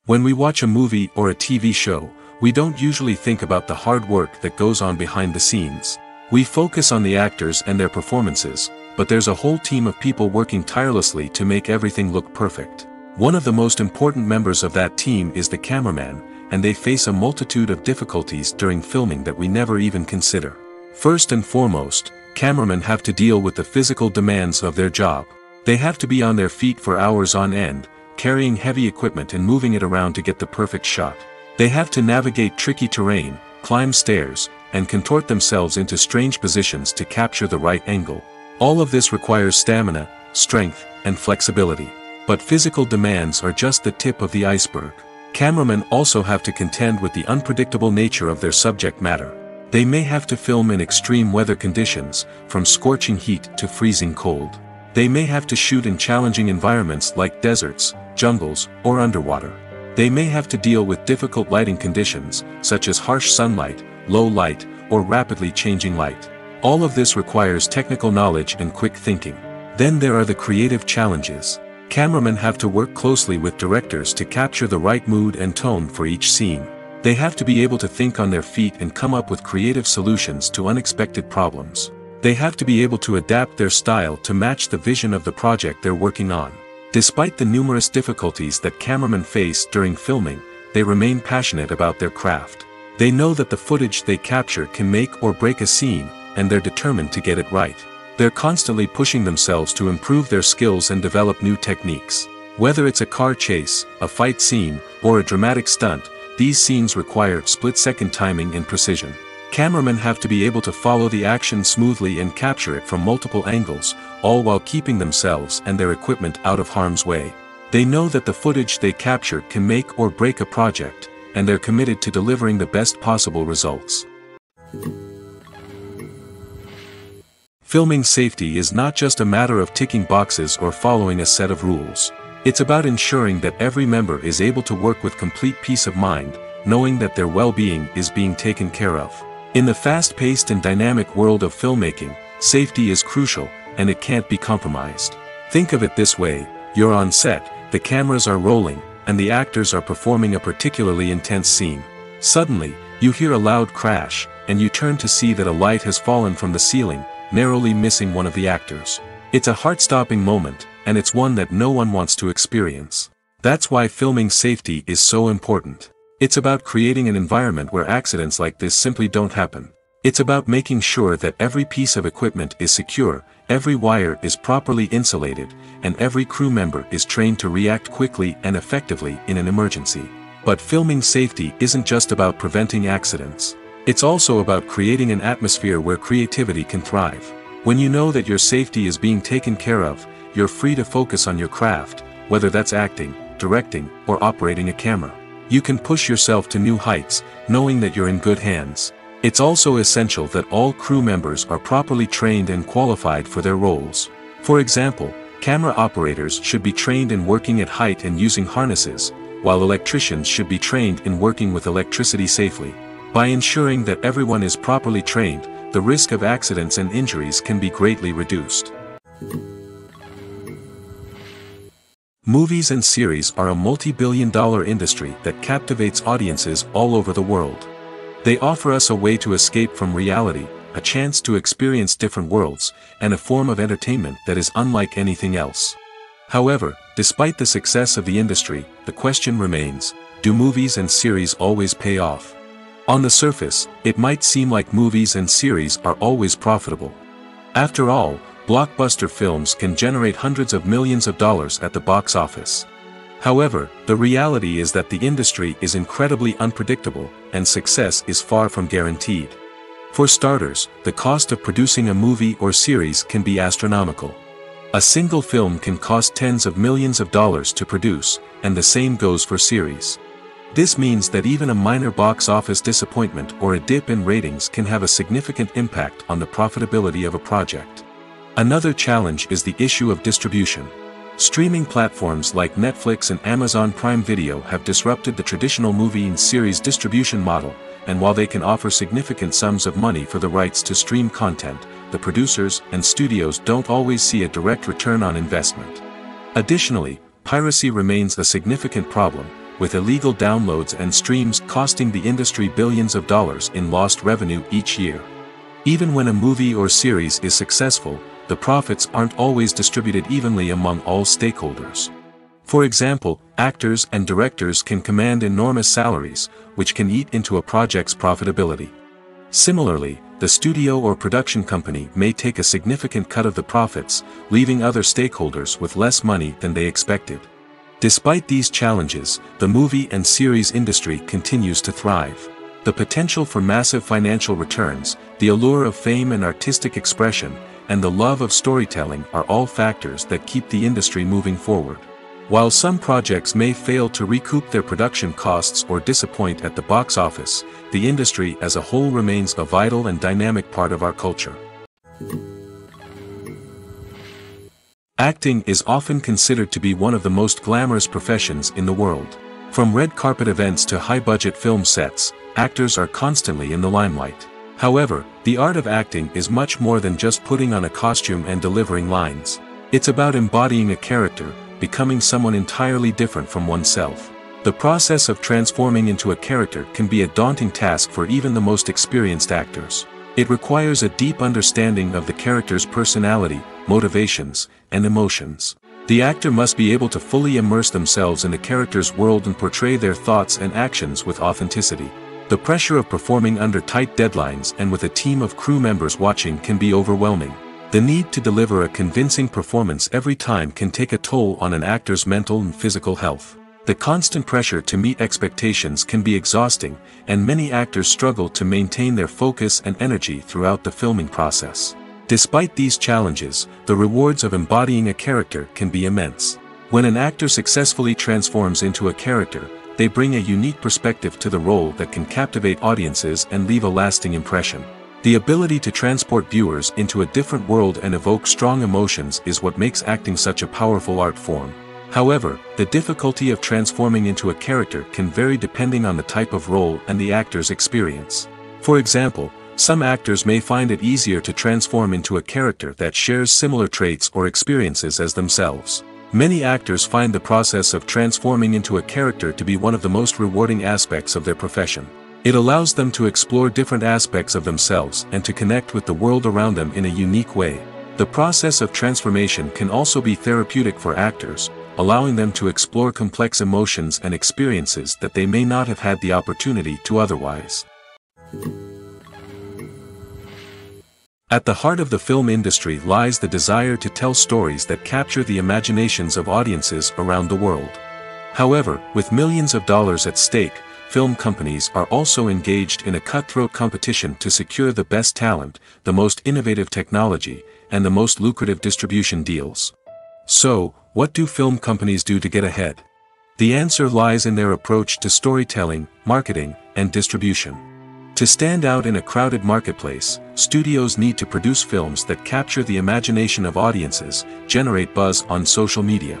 When we watch a movie or a TV show, we don't usually think about the hard work that goes on behind the scenes. We focus on the actors and their performances, but there's a whole team of people working tirelessly to make everything look perfect. One of the most important members of that team is the cameraman, and they face a multitude of difficulties during filming that we never even consider. First and foremost, cameramen have to deal with the physical demands of their job. They have to be on their feet for hours on end, carrying heavy equipment and moving it around to get the perfect shot. They have to navigate tricky terrain, climb stairs, and contort themselves into strange positions to capture the right angle. All of this requires stamina, strength, and flexibility. But physical demands are just the tip of the iceberg. Cameramen also have to contend with the unpredictable nature of their subject matter. They may have to film in extreme weather conditions, from scorching heat to freezing cold. They may have to shoot in challenging environments like deserts, jungles, or underwater. They may have to deal with difficult lighting conditions, such as harsh sunlight, low light, or rapidly changing light. All of this requires technical knowledge and quick thinking. Then there are the creative challenges. Cameramen have to work closely with directors to capture the right mood and tone for each scene. They have to be able to think on their feet and come up with creative solutions to unexpected problems. They have to be able to adapt their style to match the vision of the project they're working on. Despite the numerous difficulties that cameramen face during filming, they remain passionate about their craft. They know that the footage they capture can make or break a scene, and they're determined to get it right. They're constantly pushing themselves to improve their skills and develop new techniques. Whether it's a car chase, a fight scene, or a dramatic stunt, these scenes require split-second timing and precision. Cameramen have to be able to follow the action smoothly and capture it from multiple angles, all while keeping themselves and their equipment out of harm's way. They know that the footage they capture can make or break a project, and they're committed to delivering the best possible results. Filming safety is not just a matter of ticking boxes or following a set of rules. It's about ensuring that every member is able to work with complete peace of mind, knowing that their well-being is being taken care of. In the fast-paced and dynamic world of filmmaking, safety is crucial, and it can't be compromised. Think of it this way: you're on set, the cameras are rolling, and the actors are performing a particularly intense scene. Suddenly, you hear a loud crash, and you turn to see that a light has fallen from the ceiling, narrowly missing one of the actors. It's a heart-stopping moment, and it's one that no one wants to experience. That's why filming safety is so important. It's about creating an environment where accidents like this simply don't happen. It's about making sure that every piece of equipment is secure, every wire is properly insulated, and every crew member is trained to react quickly and effectively in an emergency. But filming safety isn't just about preventing accidents. It's also about creating an atmosphere where creativity can thrive. When you know that your safety is being taken care of, you're free to focus on your craft, whether that's acting, directing, or operating a camera. You can push yourself to new heights, knowing that you're in good hands. It's also essential that all crew members are properly trained and qualified for their roles. For example, camera operators should be trained in working at height and using harnesses, while electricians should be trained in working with electricity safely. By ensuring that everyone is properly trained, the risk of accidents and injuries can be greatly reduced. Movies and series are a multi-billion-dollar industry that captivates audiences all over the world. They offer us a way to escape from reality, a chance to experience different worlds, and a form of entertainment that is unlike anything else. However, despite the success of the industry, the question remains: do movies and series always pay off? On the surface, it might seem like movies and series are always profitable. After all, blockbuster films can generate hundreds of millions of dollars at the box office. However, the reality is that the industry is incredibly unpredictable, and success is far from guaranteed. For starters, the cost of producing a movie or series can be astronomical. A single film can cost tens of millions of dollars to produce, and the same goes for series. This means that even a minor box office disappointment or a dip in ratings can have a significant impact on the profitability of a project. Another challenge is the issue of distribution. Streaming platforms like Netflix and Amazon Prime Video have disrupted the traditional movie and series distribution model, and while they can offer significant sums of money for the rights to stream content, the producers and studios don't always see a direct return on investment. Additionally, piracy remains a significant problem, with illegal downloads and streams costing the industry billions of dollars in lost revenue each year. Even when a movie or series is successful, the profits aren't always distributed evenly among all stakeholders. For example, actors and directors can command enormous salaries, which can eat into a project's profitability. Similarly, the studio or production company may take a significant cut of the profits, leaving other stakeholders with less money than they expected. Despite these challenges, the movie and series industry continues to thrive. The potential for massive financial returns, the allure of fame and artistic expression, and the love of storytelling are all factors that keep the industry moving forward. While some projects may fail to recoup their production costs or disappoint at the box office, the industry as a whole remains a vital and dynamic part of our culture. Acting is often considered to be one of the most glamorous professions in the world. From red carpet events to high-budget film sets, actors are constantly in the limelight. However, the art of acting is much more than just putting on a costume and delivering lines. It's about embodying a character, becoming someone entirely different from oneself. The process of transforming into a character can be a daunting task for even the most experienced actors. It requires a deep understanding of the character's personality, motivations, and emotions. The actor must be able to fully immerse themselves in the character's world and portray their thoughts and actions with authenticity. The pressure of performing under tight deadlines and with a team of crew members watching can be overwhelming. The need to deliver a convincing performance every time can take a toll on an actor's mental and physical health. The constant pressure to meet expectations can be exhausting, and many actors struggle to maintain their focus and energy throughout the filming process. Despite these challenges, the rewards of embodying a character can be immense. When an actor successfully transforms into a character, they bring a unique perspective to the role that can captivate audiences and leave a lasting impression. The ability to transport viewers into a different world and evoke strong emotions is what makes acting such a powerful art form. However, the difficulty of transforming into a character can vary depending on the type of role and the actor's experience. For example, some actors may find it easier to transform into a character that shares similar traits or experiences as themselves. Many actors find the process of transforming into a character to be one of the most rewarding aspects of their profession. It allows them to explore different aspects of themselves and to connect with the world around them in a unique way. The process of transformation can also be therapeutic for actors, allowing them to explore complex emotions and experiences that they may not have had the opportunity to otherwise. At the heart of the film industry lies the desire to tell stories that capture the imaginations of audiences around the world. However, with millions of dollars at stake, film companies are also engaged in a cutthroat competition to secure the best talent, the most innovative technology, and the most lucrative distribution deals. So, what do film companies do to get ahead? The answer lies in their approach to storytelling, marketing, and distribution. To stand out in a crowded marketplace, studios need to produce films that capture the imagination of audiences, generate buzz on social media.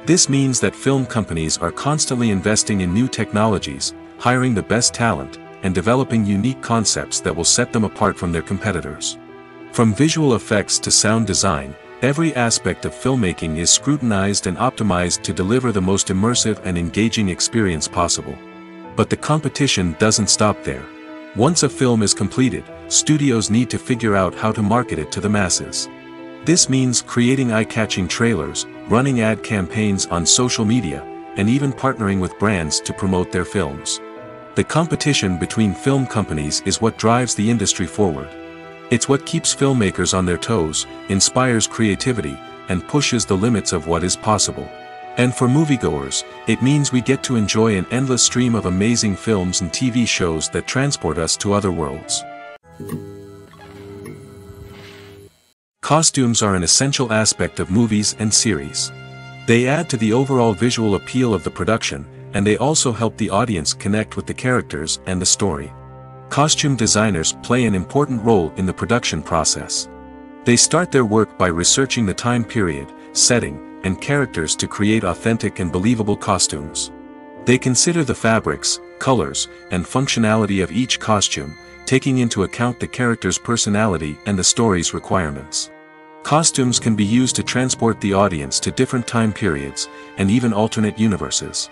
This means that film companies are constantly investing in new technologies, hiring the best talent, and developing unique concepts that will set them apart from their competitors. From visual effects to sound design, every aspect of filmmaking is scrutinized and optimized to deliver the most immersive and engaging experience possible. But the competition doesn't stop there. Once a film is completed, studios need to figure out how to market it to the masses. This means creating eye-catching trailers, running ad campaigns on social media, and even partnering with brands to promote their films. The competition between film companies is what drives the industry forward. It's what keeps filmmakers on their toes, inspires creativity, and pushes the limits of what is possible. And for moviegoers, it means we get to enjoy an endless stream of amazing films and TV shows that transport us to other worlds. Costumes are an essential aspect of movies and series. They add to the overall visual appeal of the production, and they also help the audience connect with the characters and the story. Costume designers play an important role in the production process. They start their work by researching the time period, setting, and characters to create authentic and believable costumes. They consider the fabrics, colors, and functionality of each costume, taking into account the character's personality and the story's requirements. Costumes can be used to transport the audience to different time periods, and even alternate universes.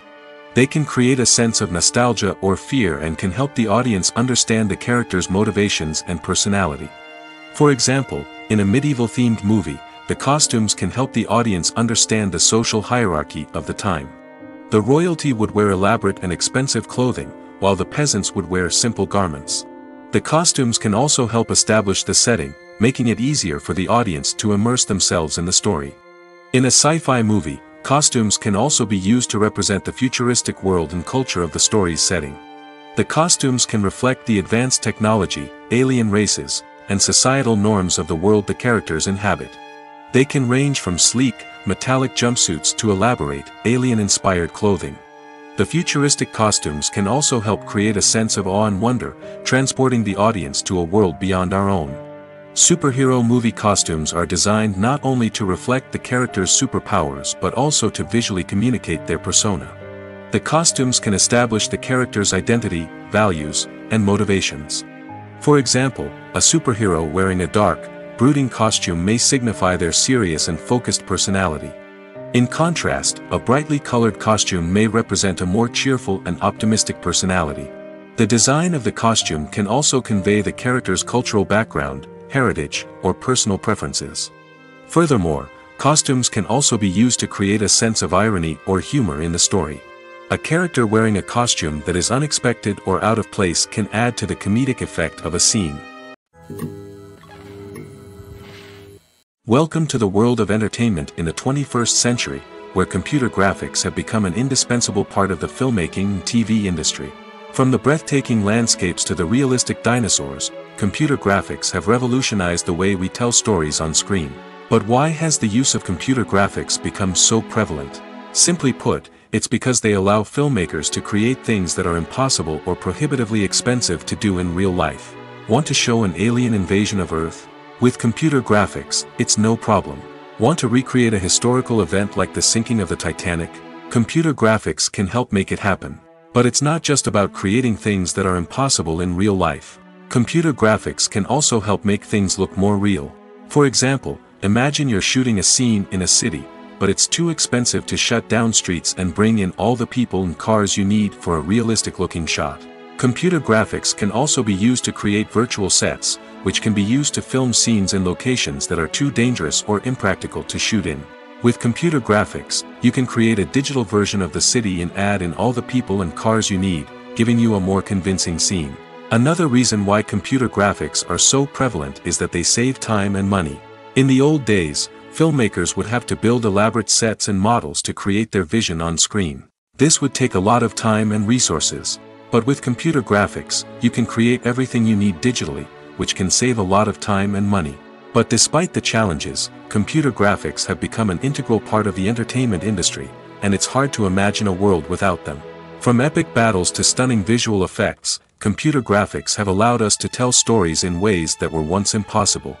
They can create a sense of nostalgia or fear and can help the audience understand the character's motivations and personality. For example, in a medieval-themed movie, the costumes can help the audience understand the social hierarchy of the time. The royalty would wear elaborate and expensive clothing, while the peasants would wear simple garments. The costumes can also help establish the setting, making it easier for the audience to immerse themselves in the story. In a sci-fi movie, costumes can also be used to represent the futuristic world and culture of the story's setting. The costumes can reflect the advanced technology, alien races, and societal norms of the world the characters inhabit. They can range from sleek, metallic jumpsuits to elaborate, alien-inspired clothing. The futuristic costumes can also help create a sense of awe and wonder, transporting the audience to a world beyond our own. Superhero movie costumes are designed not only to reflect the character's superpowers but also to visually communicate their persona. The costumes can establish the character's identity, values, and motivations. For example, a superhero wearing a dark, brooding costume may signify their serious and focused personality. In contrast, a brightly colored costume may represent a more cheerful and optimistic personality. The design of the costume can also convey the character's cultural background, heritage, or personal preferences. Furthermore, costumes can also be used to create a sense of irony or humor in the story. A character wearing a costume that is unexpected or out of place can add to the comedic effect of a scene. Welcome to the world of entertainment in the 21st century, where computer graphics have become an indispensable part of the filmmaking and TV industry. From the breathtaking landscapes to the realistic dinosaurs, computer graphics have revolutionized the way we tell stories on screen. But why has the use of computer graphics become so prevalent? Simply put, It's because they allow filmmakers to create things that are impossible or prohibitively expensive to do in real life. Want to show an alien invasion of Earth? With computer graphics, it's no problem. Want to recreate a historical event like the sinking of the Titanic? Computer graphics can help make it happen. But it's not just about creating things that are impossible in real life. Computer graphics can also help make things look more real. For example, imagine you're shooting a scene in a city, but it's too expensive to shut down streets and bring in all the people and cars you need for a realistic-looking shot. Computer graphics can also be used to create virtual sets, which can be used to film scenes in locations that are too dangerous or impractical to shoot in. With computer graphics, you can create a digital version of the city and add in all the people and cars you need, giving you a more convincing scene. Another reason why computer graphics are so prevalent is that they save time and money. In the old days, filmmakers would have to build elaborate sets and models to create their vision on screen. This would take a lot of time and resources. But with computer graphics, you can create everything you need digitally, which can save a lot of time and money. But despite the challenges, computer graphics have become an integral part of the entertainment industry, and it's hard to imagine a world without them. From epic battles to stunning visual effects, computer graphics have allowed us to tell stories in ways that were once impossible.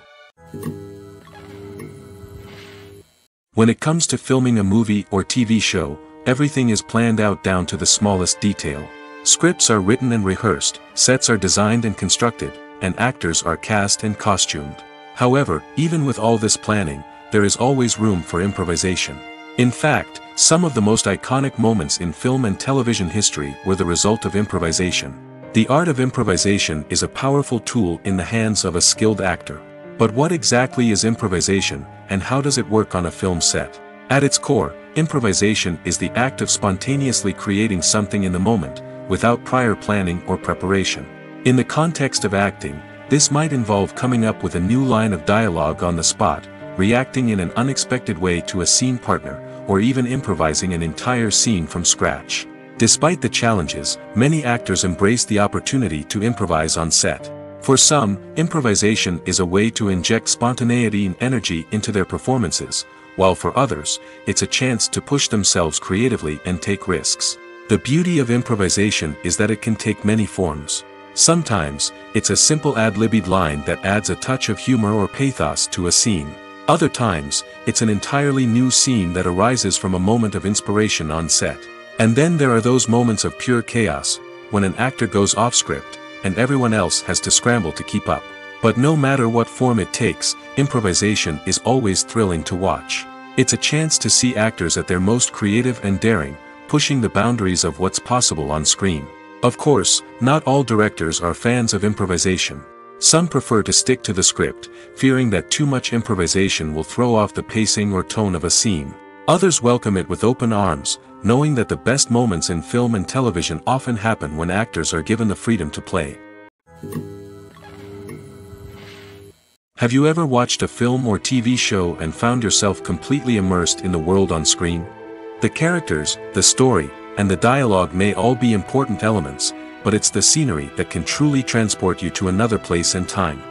When it comes to filming a movie or TV show, everything is planned out down to the smallest detail. Scripts are written and rehearsed, sets are designed and constructed, and actors are cast and costumed. However, even with all this planning, there is always room for improvisation. In fact, some of the most iconic moments in film and television history were the result of improvisation. The art of improvisation is a powerful tool in the hands of a skilled actor. But what exactly is improvisation, and how does it work on a film set? At its core, improvisation is the act of spontaneously creating something in the moment, without prior planning or preparation. In the context of acting, this might involve coming up with a new line of dialogue on the spot, reacting in an unexpected way to a scene partner, or even improvising an entire scene from scratch. Despite the challenges, many actors embrace the opportunity to improvise on set. For some, improvisation is a way to inject spontaneity and energy into their performances, while for others, it's a chance to push themselves creatively and take risks. The beauty of improvisation is that it can take many forms. Sometimes, it's a simple ad-libbed line that adds a touch of humor or pathos to a scene. Other times, it's an entirely new scene that arises from a moment of inspiration on set. And then there are those moments of pure chaos, when an actor goes off script, and everyone else has to scramble to keep up. But no matter what form it takes, improvisation is always thrilling to watch. It's a chance to see actors at their most creative and daring, pushing the boundaries of what's possible on screen. Of course, not all directors are fans of improvisation. Some prefer to stick to the script, fearing that too much improvisation will throw off the pacing or tone of a scene. Others welcome it with open arms, knowing that the best moments in film and television often happen when actors are given the freedom to play. Have you ever watched a film or TV show and found yourself completely immersed in the world on screen? The characters, the story, and the dialogue may all be important elements, but it's the scenery that can truly transport you to another place and time.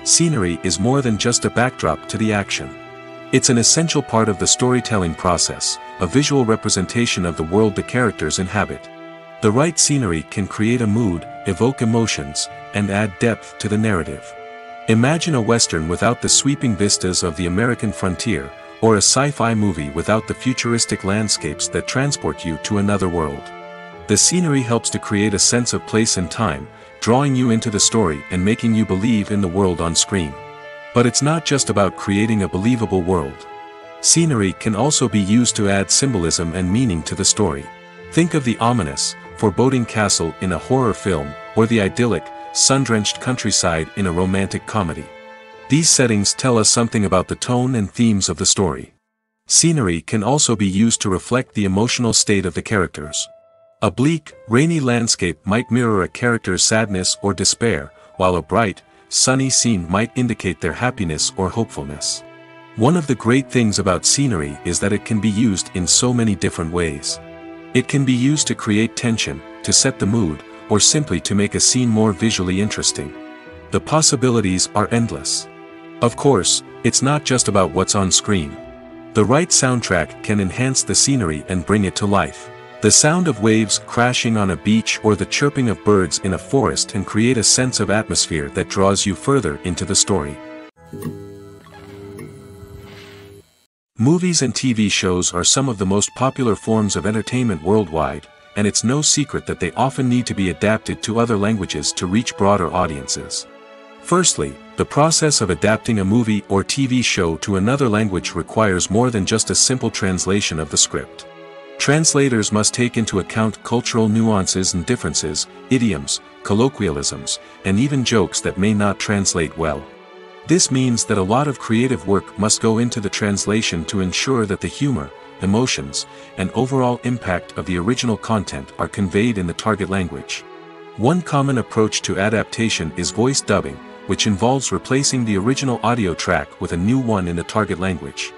Scenery is more than just a backdrop to the action. It's an essential part of the storytelling process, a visual representation of the world the characters inhabit. The right scenery can create a mood, evoke emotions, and add depth to the narrative. Imagine a western without the sweeping vistas of the American frontier, or a sci-fi movie without the futuristic landscapes that transport you to another world. The scenery helps to create a sense of place and time, drawing you into the story and making you believe in the world on screen. But it's not just about creating a believable world. Scenery can also be used to add symbolism and meaning to the story. Think of the ominous, foreboding castle in a horror film, or the idyllic, sun-drenched countryside in a romantic comedy. These settings tell us something about the tone and themes of the story. Scenery can also be used to reflect the emotional state of the characters. A bleak, rainy landscape might mirror a character's sadness or despair, while a bright, sunny scene might indicate their happiness or hopefulness. One of the great things about scenery is that it can be used in so many different ways. It can be used to create tension, to set the mood, or simply to make a scene more visually interesting. The possibilities are endless. Of course, it's not just about what's on screen. The right soundtrack can enhance the scenery and bring it to life. The sound of waves crashing on a beach or the chirping of birds in a forest can create a sense of atmosphere that draws you further into the story. Movies and TV shows are some of the most popular forms of entertainment worldwide, and it's no secret that they often need to be adapted to other languages to reach broader audiences. Firstly, the process of adapting a movie or TV show to another language requires more than just a simple translation of the script. Translators must take into account cultural nuances and differences, idioms, colloquialisms, and even jokes that may not translate well. This means that a lot of creative work must go into the translation to ensure that the humor, emotions, and overall impact of the original content are conveyed in the target language. One common approach to adaptation is voice dubbing, which involves replacing the original audio track with a new one in the target language.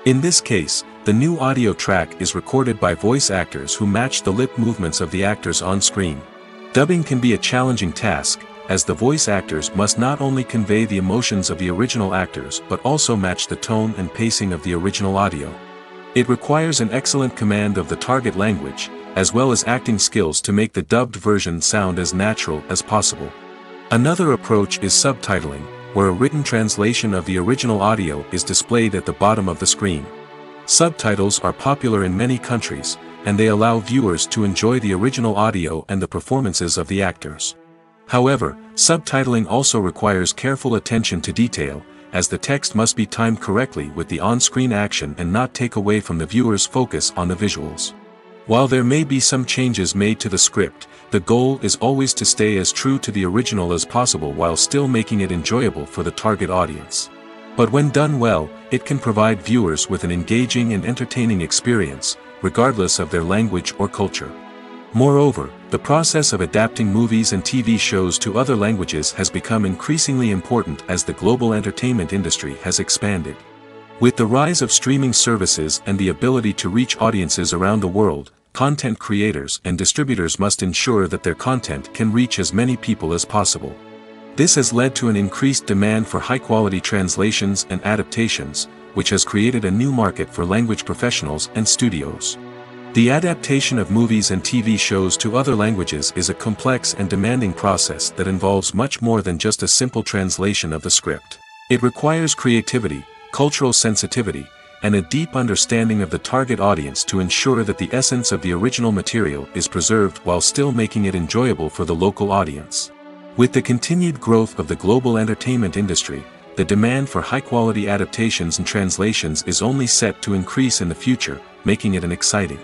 In this case, the new audio track is recorded by voice actors who match the lip movements of the actors on screen. Dubbing can be a challenging task, as the voice actors must not only convey the emotions of the original actors but also match the tone and pacing of the original audio. It requires an excellent command of the target language, as well as acting skills to make the dubbed version sound as natural as possible. Another approach is subtitling, where a written translation of the original audio is displayed at the bottom of the screen. Subtitles are popular in many countries, and they allow viewers to enjoy the original audio and the performances of the actors. However, subtitling also requires careful attention to detail, as the text must be timed correctly with the on-screen action and not take away from the viewer's focus on the visuals. While there may be some changes made to the script, the goal is always to stay as true to the original as possible while still making it enjoyable for the target audience. But when done well, it can provide viewers with an engaging and entertaining experience, regardless of their language or culture. Moreover, the process of adapting movies and TV shows to other languages has become increasingly important as the global entertainment industry has expanded. With the rise of streaming services and the ability to reach audiences around the world, content creators and distributors must ensure that their content can reach as many people as possible. This has led to an increased demand for high-quality translations and adaptations, which has created a new market for language professionals and studios. The adaptation of movies and TV shows to other languages is a complex and demanding process that involves much more than just a simple translation of the script. It requires creativity, cultural sensitivity, and a deep understanding of the target audience to ensure that the essence of the original material is preserved while still making it enjoyable for the local audience. With the continued growth of the global entertainment industry, the demand for high-quality adaptations and translations is only set to increase in the future, making it an exciting.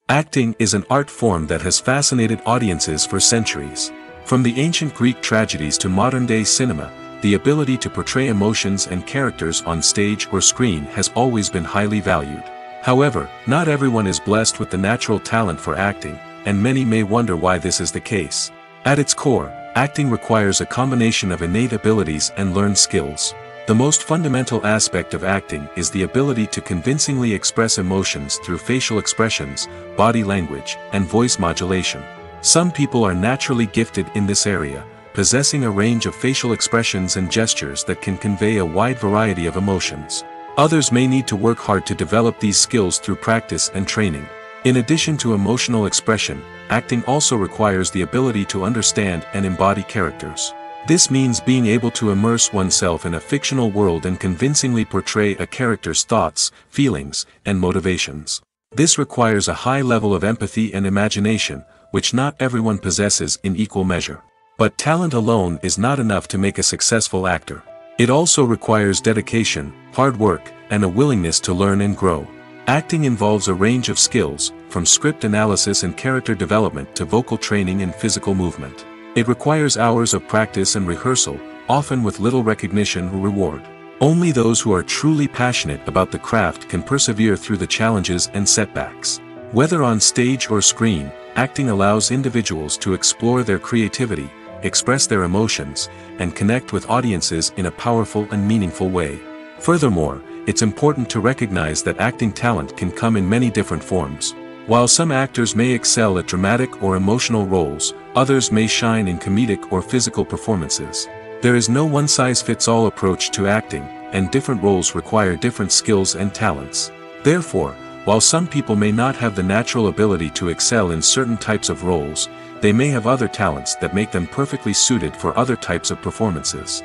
Acting is an art form that has fascinated audiences for centuries. From the ancient Greek tragedies to modern-day cinema, the ability to portray emotions and characters on stage or screen has always been highly valued. However, not everyone is blessed with the natural talent for acting, and many may wonder why this is the case. At its core, acting requires a combination of innate abilities and learned skills. The most fundamental aspect of acting is the ability to convincingly express emotions through facial expressions, body language, and voice modulation. Some people are naturally gifted in this area, possessing a range of facial expressions and gestures that can convey a wide variety of emotions. Others may need to work hard to develop these skills through practice and training. In addition to emotional expression, acting also requires the ability to understand and embody characters. This means being able to immerse oneself in a fictional world and convincingly portray a character's thoughts, feelings, and motivations. This requires a high level of empathy and imagination, which not everyone possesses in equal measure. But talent alone is not enough to make a successful actor. It also requires dedication, hard work, and a willingness to learn and grow. Acting involves a range of skills, from script analysis and character development to vocal training and physical movement. It requires hours of practice and rehearsal, often with little recognition or reward. Only those who are truly passionate about the craft can persevere through the challenges and setbacks. Whether on stage or screen, acting allows individuals to explore their creativity, express their emotions, and connect with audiences in a powerful and meaningful way. Furthermore, it's important to recognize that acting talent can come in many different forms. While some actors may excel at dramatic or emotional roles, others may shine in comedic or physical performances. There is no one-size-fits-all approach to acting, and different roles require different skills and talents. Therefore, while some people may not have the natural ability to excel in certain types of roles, they may have other talents that make them perfectly suited for other types of performances.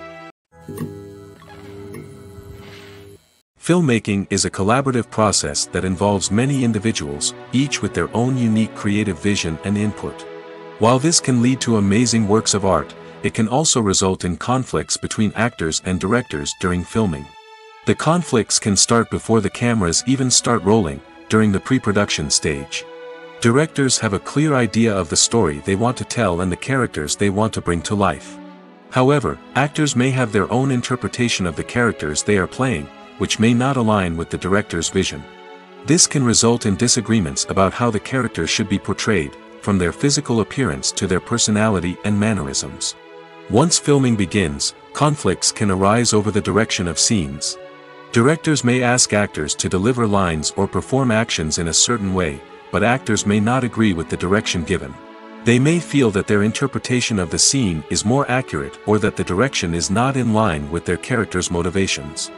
Filmmaking is a collaborative process that involves many individuals, each with their own unique creative vision and input. While this can lead to amazing works of art, it can also result in conflicts between actors and directors during filming. The conflicts can start before the cameras even start rolling, during the pre-production stage. Directors have a clear idea of the story they want to tell and the characters they want to bring to life. However, actors may have their own interpretation of the characters they are playing, which may not align with the director's vision. This can result in disagreements about how the characters should be portrayed, from their physical appearance to their personality and mannerisms. Once filming begins, conflicts can arise over the direction of scenes. Directors may ask actors to deliver lines or perform actions in a certain way, but actors may not agree with the direction given. They may feel that their interpretation of the scene is more accurate or that the direction is not in line with their character's motivations.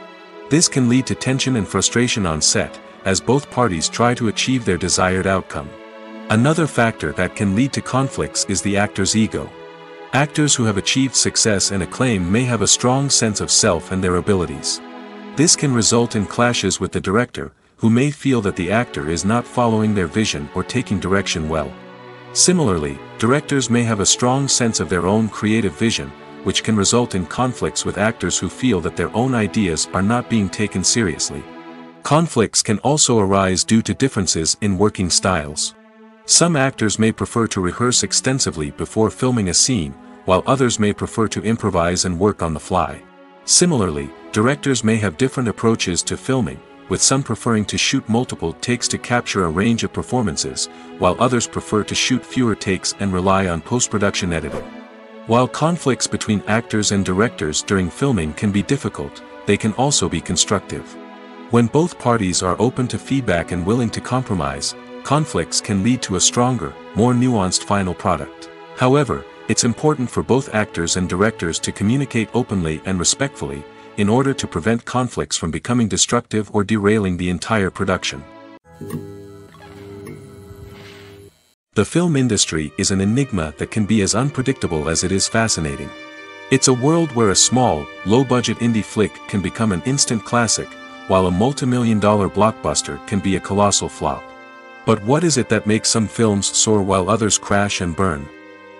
This can lead to tension and frustration on set, as both parties try to achieve their desired outcome. Another factor that can lead to conflicts is the actor's ego. Actors who have achieved success and acclaim may have a strong sense of self and their abilities. This can result in clashes with the director, who may feel that the actor is not following their vision or taking direction well. Similarly, directors may have a strong sense of their own creative vision, which can result in conflicts with actors who feel that their own ideas are not being taken seriously. Conflicts can also arise due to differences in working styles. Some actors may prefer to rehearse extensively before filming a scene, while others may prefer to improvise and work on the fly. Similarly, directors may have different approaches to filming, with some preferring to shoot multiple takes to capture a range of performances, while others prefer to shoot fewer takes and rely on post-production editing. While conflicts between actors and directors during filming can be difficult, they can also be constructive. When both parties are open to feedback and willing to compromise, conflicts can lead to a stronger, more nuanced final product. However, it's important for both actors and directors to communicate openly and respectfully, in order to prevent conflicts from becoming destructive or derailing the entire production. The film industry is an enigma that can be as unpredictable as it is fascinating. It's a world where a small, low-budget indie flick can become an instant classic, while a multi-million-dollar blockbuster can be a colossal flop. But what is it that makes some films soar while others crash and burn?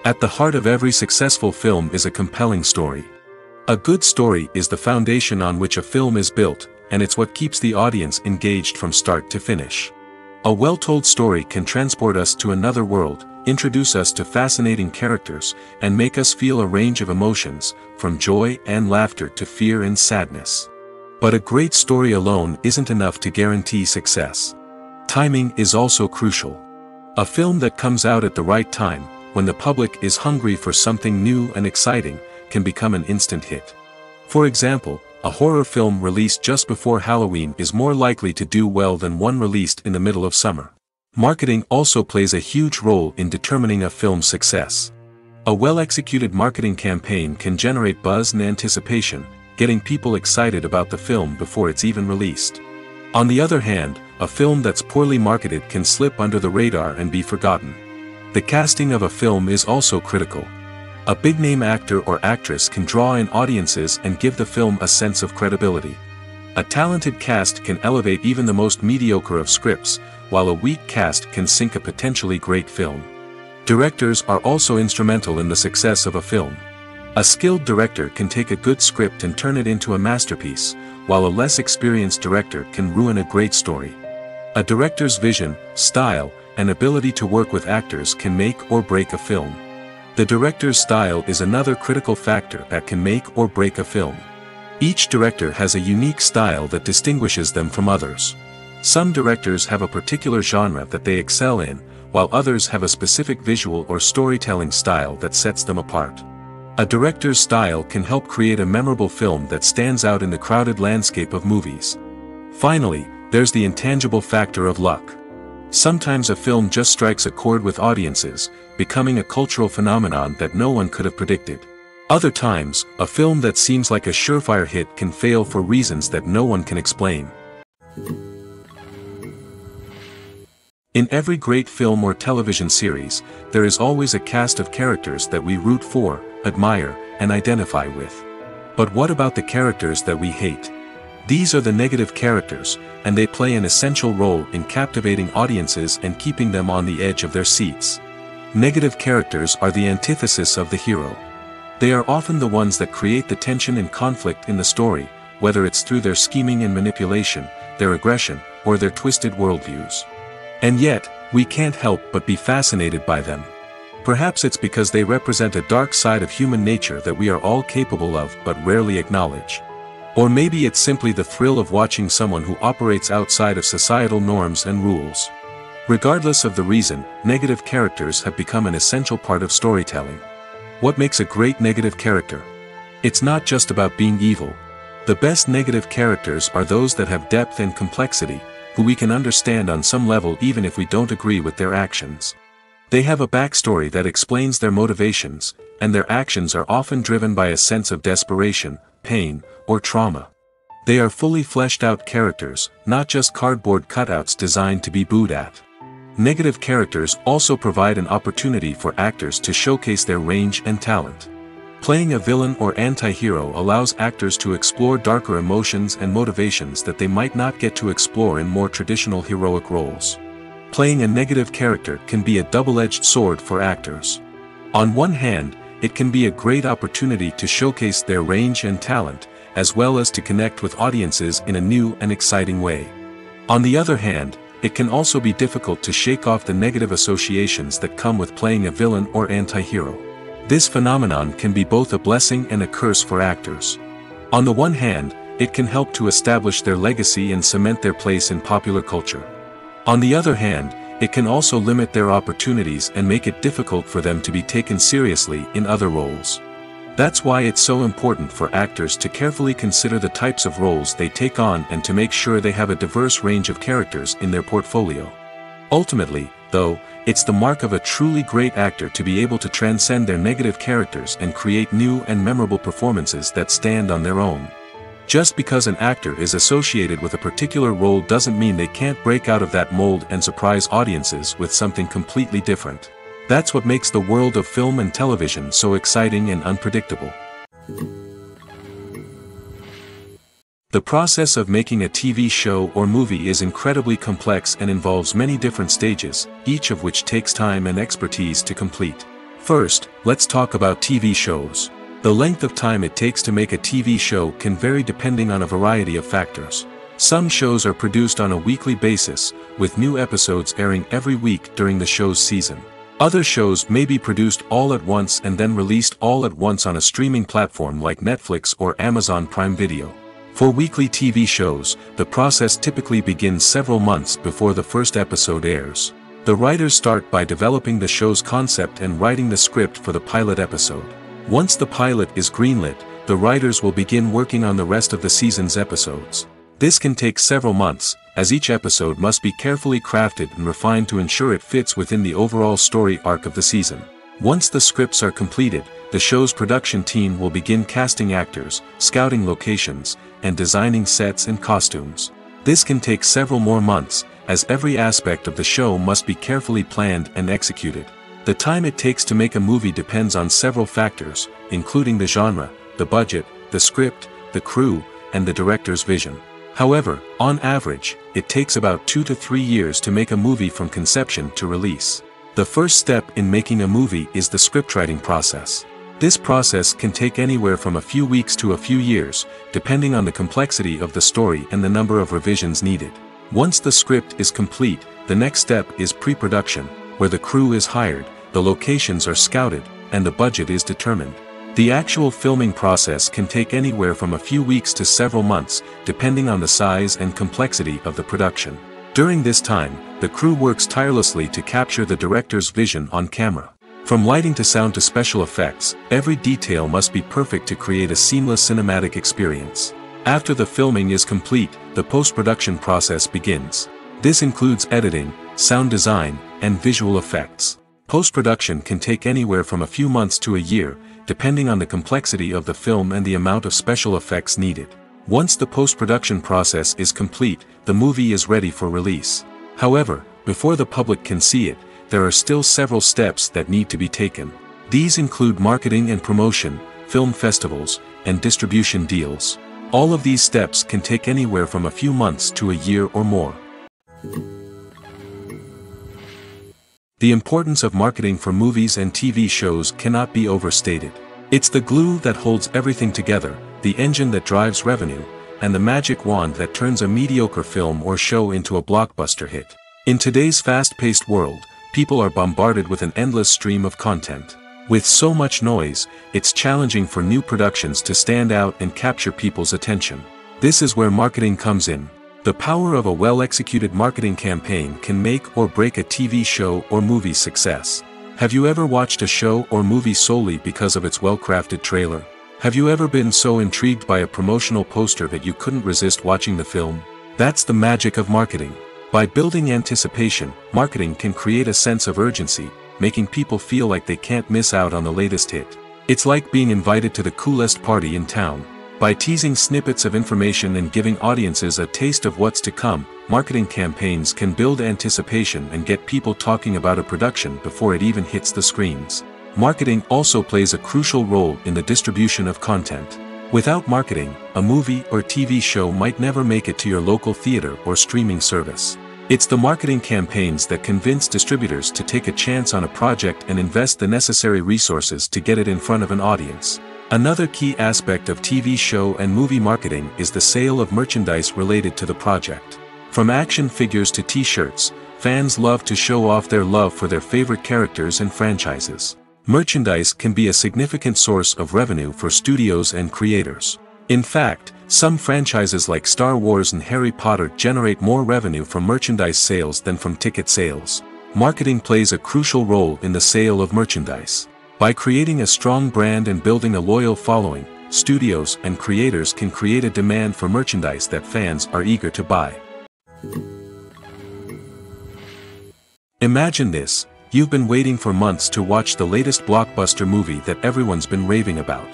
At the heart of every successful film is a compelling story. A good story is the foundation on which a film is built, and it's what keeps the audience engaged from start to finish. A well-told story can transport us to another world, introduce us to fascinating characters, and make us feel a range of emotions, from joy and laughter to fear and sadness. But a great story alone isn't enough to guarantee success. Timing is also crucial. A film that comes out at the right time, when the public is hungry for something new and exciting, can become an instant hit. For example, a horror film released just before Halloween is more likely to do well than one released in the middle of summer. Marketing also plays a huge role in determining a film's success. A well-executed marketing campaign can generate buzz and anticipation, getting people excited about the film before it's even released. On the other hand, a film that's poorly marketed can slip under the radar and be forgotten. The casting of a film is also critical. A big-name actor or actress can draw in audiences and give the film a sense of credibility. A talented cast can elevate even the most mediocre of scripts, while a weak cast can sink a potentially great film. Directors are also instrumental in the success of a film. A skilled director can take a good script and turn it into a masterpiece, while a less experienced director can ruin a great story. A director's vision, style, and ability to work with actors can make or break a film. The director's style is another critical factor that can make or break a film. Each director has a unique style that distinguishes them from others. Some directors have a particular genre that they excel in, while others have a specific visual or storytelling style that sets them apart. A director's style can help create a memorable film that stands out in the crowded landscape of movies. Finally, there's the intangible factor of luck. Sometimes a film just strikes a chord with audiences, becoming a cultural phenomenon that no one could have predicted. Other times, a film that seems like a surefire hit can fail for reasons that no one can explain. In every great film or television series, there is always a cast of characters that we root for, admire, and identify with. But what about the characters that we hate? These are the negative characters, and they play an essential role in captivating audiences and keeping them on the edge of their seats. Negative characters are the antithesis of the hero. They are often the ones that create the tension and conflict in the story, whether it's through their scheming and manipulation, their aggression, or their twisted worldviews. And yet, we can't help but be fascinated by them. Perhaps it's because they represent a dark side of human nature that we are all capable of but rarely acknowledge. Or maybe it's simply the thrill of watching someone who operates outside of societal norms and rules. Regardless of the reason, negative characters have become an essential part of storytelling. What makes a great negative character? It's not just about being evil. The best negative characters are those that have depth and complexity, who we can understand on some level even if we don't agree with their actions. They have a backstory that explains their motivations, and their actions are often driven by a sense of desperation, pain, or trauma. They are fully fleshed out characters, not just cardboard cutouts designed to be booed at. Negative characters also provide an opportunity for actors to showcase their range and talent. Playing a villain or anti-hero allows actors to explore darker emotions and motivations that they might not get to explore in more traditional heroic roles. Playing a negative character can be a double-edged sword for actors. On one hand, it can be a great opportunity to showcase their range and talent, as well as to connect with audiences in a new and exciting way. On the other hand, it can also be difficult to shake off the negative associations that come with playing a villain or anti-hero. This phenomenon can be both a blessing and a curse for actors. On the one hand, it can help to establish their legacy and cement their place in popular culture. On the other hand, it can also limit their opportunities and make it difficult for them to be taken seriously in other roles. That's why it's so important for actors to carefully consider the types of roles they take on and to make sure they have a diverse range of characters in their portfolio. Ultimately, though, it's the mark of a truly great actor to be able to transcend their negative characters and create new and memorable performances that stand on their own. Just because an actor is associated with a particular role doesn't mean they can't break out of that mold and surprise audiences with something completely different. That's what makes the world of film and television so exciting and unpredictable. The process of making a TV show or movie is incredibly complex and involves many different stages, each of which takes time and expertise to complete. First, let's talk about TV shows. The length of time it takes to make a TV show can vary depending on a variety of factors. Some shows are produced on a weekly basis, with new episodes airing every week during the show's season. Other shows may be produced all at once and then released all at once on a streaming platform like Netflix or Amazon Prime Video. For weekly TV shows, the process typically begins several months before the first episode airs. The writers start by developing the show's concept and writing the script for the pilot episode. Once the pilot is greenlit, the writers will begin working on the rest of the season's episodes. This can take several months, as each episode must be carefully crafted and refined to ensure it fits within the overall story arc of the season. Once the scripts are completed, the show's production team will begin casting actors, scouting locations, and designing sets and costumes. This can take several more months, as every aspect of the show must be carefully planned and executed. The time it takes to make a movie depends on several factors, including the genre, the budget, the script, the crew, and the director's vision. However, on average, it takes about 2 to 3 years to make a movie from conception to release. The first step in making a movie is the scriptwriting process. This process can take anywhere from a few weeks to a few years, depending on the complexity of the story and the number of revisions needed. Once the script is complete, the next step is pre-production, where the crew is hired, the locations are scouted, and the budget is determined. The actual filming process can take anywhere from a few weeks to several months, depending on the size and complexity of the production. During this time, the crew works tirelessly to capture the director's vision on camera. From lighting to sound to special effects, every detail must be perfect to create a seamless cinematic experience. After the filming is complete, the post-production process begins. This includes editing, sound design, and visual effects. Post-production can take anywhere from a few months to a year, depending on the complexity of the film and the amount of special effects needed. Once the post-production process is complete, the movie is ready for release. However, before the public can see it, there are still several steps that need to be taken. These include marketing and promotion, film festivals, and distribution deals. All of these steps can take anywhere from a few months to a year or more. The importance of marketing for movies and TV shows cannot be overstated. It's the glue that holds everything together, the engine that drives revenue, and the magic wand that turns a mediocre film or show into a blockbuster hit. In today's fast-paced world, people are bombarded with an endless stream of content. With so much noise, it's challenging for new productions to stand out and capture people's attention. This is where marketing comes in. The power of a well-executed marketing campaign can make or break a TV show or movie's success. Have you ever watched a show or movie solely because of its well-crafted trailer? Have you ever been so intrigued by a promotional poster that you couldn't resist watching the film? That's the magic of marketing. By building anticipation, marketing can create a sense of urgency, making people feel like they can't miss out on the latest hit. It's like being invited to the coolest party in town. By teasing snippets of information and giving audiences a taste of what's to come, marketing campaigns can build anticipation and get people talking about a production before it even hits the screens. Marketing also plays a crucial role in the distribution of content. Without marketing, a movie or TV show might never make it to your local theater or streaming service. It's the marketing campaigns that convince distributors to take a chance on a project and invest the necessary resources to get it in front of an audience. Another key aspect of TV show and movie marketing is the sale of merchandise related to the project. From action figures to t-shirts, fans love to show off their love for their favorite characters and franchises. Merchandise can be a significant source of revenue for studios and creators. In fact, some franchises like Star Wars and Harry Potter generate more revenue from merchandise sales than from ticket sales. Marketing plays a crucial role in the sale of merchandise. By creating a strong brand and building a loyal following, studios and creators can create a demand for merchandise that fans are eager to buy. Imagine this: you've been waiting for months to watch the latest blockbuster movie that everyone's been raving about.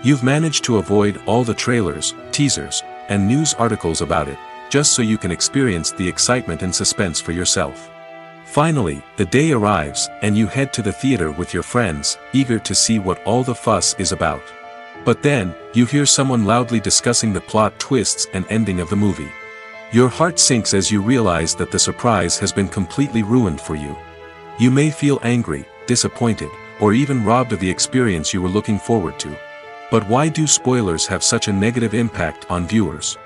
You've managed to avoid all the trailers, teasers, and news articles about it, just so you can experience the excitement and suspense for yourself. Finally, the day arrives, and you head to the theater with your friends, eager to see what all the fuss is about. But then, you hear someone loudly discussing the plot twists and ending of the movie. Your heart sinks as you realize that the surprise has been completely ruined for you. You may feel angry, disappointed, or even robbed of the experience you were looking forward to. But why do spoilers have such a negative impact on viewers?